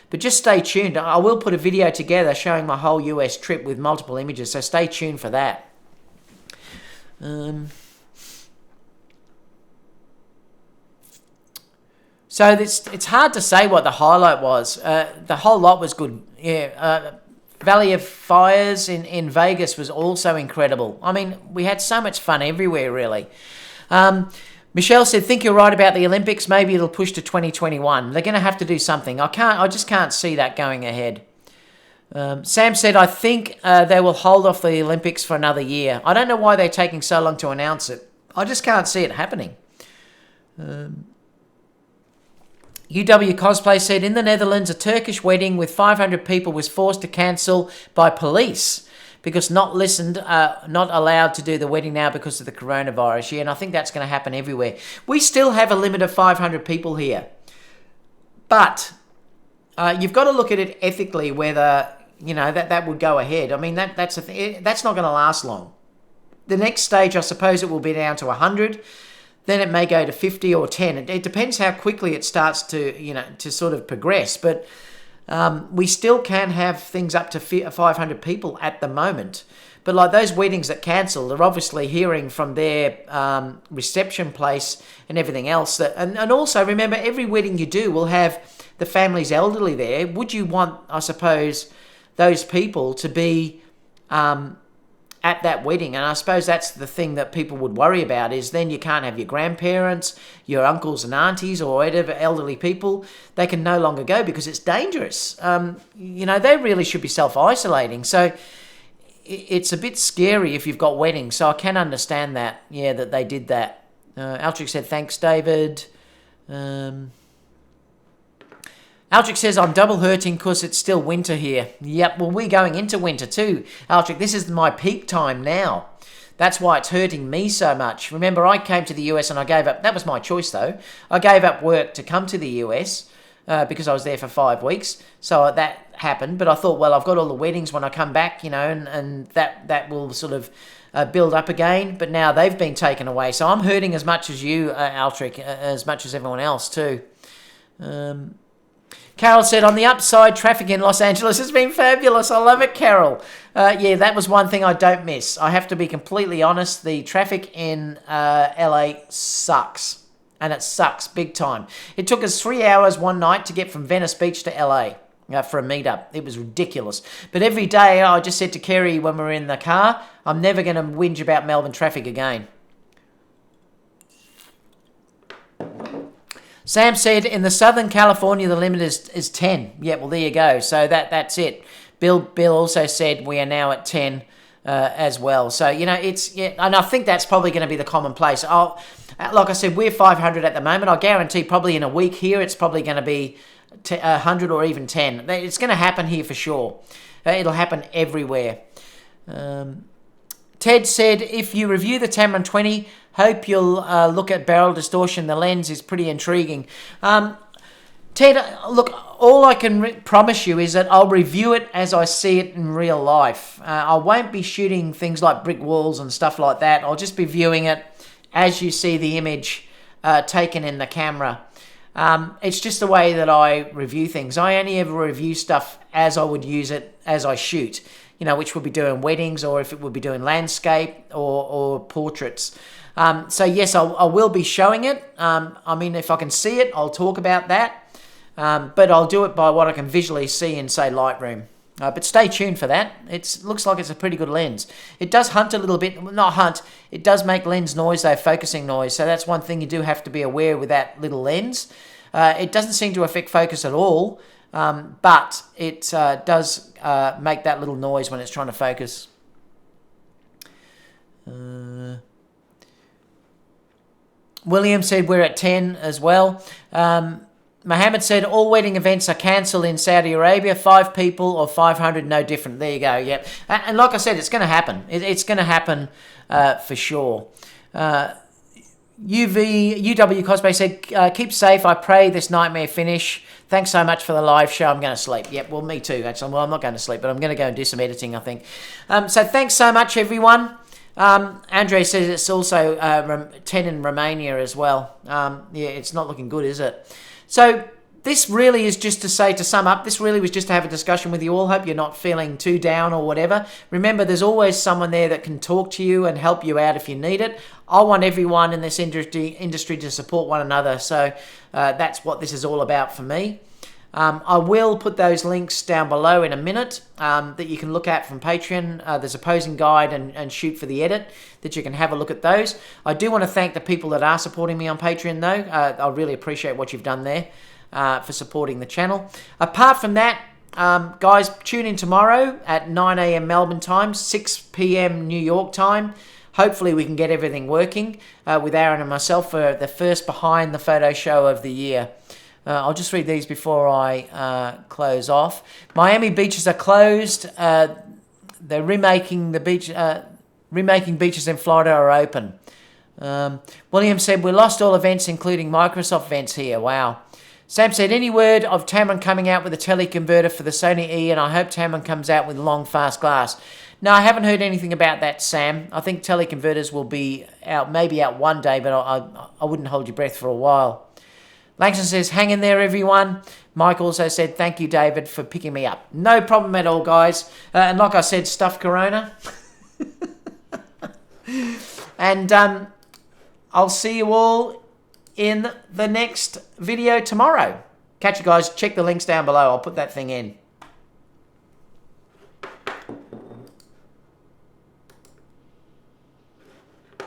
But just stay tuned. I will put a video together showing my whole US trip with multiple images, so stay tuned for that. So it's hard to say what the highlight was. The whole lot was good. Yeah, Valley of Fires in Vegas was also incredible. I mean, we had so much fun everywhere, really. Michelle said, think you're right about the Olympics. Maybe it'll push to 2021. They're going to have to do something. I just can't see that going ahead. Sam said, I think they will hold off the Olympics for another year. I don't know why they're taking so long to announce it. I just can't see it happening. UW Cosplay said, in the Netherlands, a Turkish wedding with 500 people was forced to cancel by police because not allowed to do the wedding now because of the coronavirus. Yeah, and I think that's going to happen everywhere. We still have a limit of 500 people here. But you've got to look at it ethically whether, that would go ahead. I mean, that's not going to last long. The next stage, I suppose it will be down to 100. Then it may go to 50 or 10. It depends how quickly it starts to sort of progress. But we still can have things up to 500 people at the moment. But like those weddings that cancel, they're obviously hearing from their reception place and everything else. And also, remember, every wedding you do will have the family's elderly there. Would you want, I suppose, those people to be at that wedding? And I suppose that's the thing that people would worry about, is then you can't have your grandparents, your uncles and aunties or whatever elderly people. They can no longer go because it's dangerous. They really should be self-isolating. So it's a bit scary if you've got weddings. So I can understand that, that they did that. Altric said, thanks, David. Altric says, I'm double hurting because it's still winter here. Yep, well, we're going into winter too. Altric, this is my peak time now. That's why it's hurting me so much. Remember, I came to the US and I gave up. That was my choice, though. I gave up work to come to the US because I was there for 5 weeks. So that happened. But I thought, well, I've got all the weddings when I come back, and that will sort of build up again. But now they've been taken away. So I'm hurting as much as you, Altric, as much as everyone else too. Carol said, on the upside, traffic in Los Angeles has been fabulous. I love it, Carol. Yeah, that was one thing I don't miss. I have to be completely honest. The traffic in LA sucks. And it sucks big time. It took us 3 hours one night to get from Venice Beach to LA for a meetup. It was ridiculous. But every day, I just said to Kerry when we were in the car, I'm never going to whinge about Melbourne traffic again. Sam said, in the Southern California, the limit is 10. Yeah, well, there you go. So that's it. Bill also said we are now at 10 as well. So, and I think that's probably going to be the commonplace. Like I said, we're 500 at the moment. I guarantee probably in a week here, it's probably going to be 100 or even 10. It's going to happen here for sure. It'll happen everywhere. Ted said, if you review the Tamron 20, hope you'll look at barrel distortion. The lens is pretty intriguing. Ted, look, all I can promise you is that I'll review it as I see it in real life. I won't be shooting things like brick walls and stuff like that. I'll just be viewing it as you see the image taken in the camera. It's just the way that I review things. I only ever review stuff as I would use it as I shoot, you know, which would be doing weddings, or if it would be doing landscape or portraits. So yes, I will be showing it. I mean, if I can see it, I'll talk about that. But I'll do it by what I can visually see in, say, Lightroom. But stay tuned for that. It looks like it's a pretty good lens. It does hunt a little bit. Not hunt. It does make lens noise, though, focusing noise. So that's one thing you do have to be aware with that little lens. It doesn't seem to affect focus at all, but it does make that little noise when it's trying to focus. William said we're at 10 as well. Mohammed said all wedding events are cancelled in Saudi Arabia. 5 people or 500, no different. There you go. Yep. And like I said, it's going to happen. It's going to happen for sure. UW Cosplay said, keep safe. I pray this nightmare finish. Thanks so much for the live show. I'm going to sleep. Yep, well, me too, actually. Well, I'm not going to sleep, but I'm going to go and do some editing, I think. So thanks so much, everyone. Andre says it's also 10 in Romania as well. Yeah, it's not looking good, is it? So this really is just to say, to sum up, this really was just to have a discussion with you all. Hope you're not feeling too down or whatever. Remember, there's always someone there that can talk to you and help you out if you need it. I want everyone in this industry to support one another. So that's what this is all about for me. I will put those links down below in a minute that you can look at from Patreon. There's a posing guide and shoot for the edit that you can have a look at those. I do want to thank the people that are supporting me on Patreon though. I really appreciate what you've done there for supporting the channel. Apart from that, guys, tune in tomorrow at 9 a.m. Melbourne time, 6 p.m. New York time. Hopefully we can get everything working with Aaron and myself for the first Behind the Photo show of the year. I'll just read these before I close off. Miami beaches are closed. They're remaking the beach. Remaking beaches in Florida are open. William said, we lost all events, including Microsoft events here. Wow. Sam said, any word of Tamron coming out with a teleconverter for the Sony E, and I hope Tamron comes out with long, fast glass. No, I haven't heard anything about that, Sam. I think teleconverters will be out, maybe out one day, but I wouldn't hold your breath for a while. Langston says, hang in there, everyone. Mike also said, thank you, David, for picking me up. No problem at all, guys. And like I said, stuff Corona. And I'll see you all in the next video tomorrow. Catch you guys. Check the links down below. I'll put that thing in.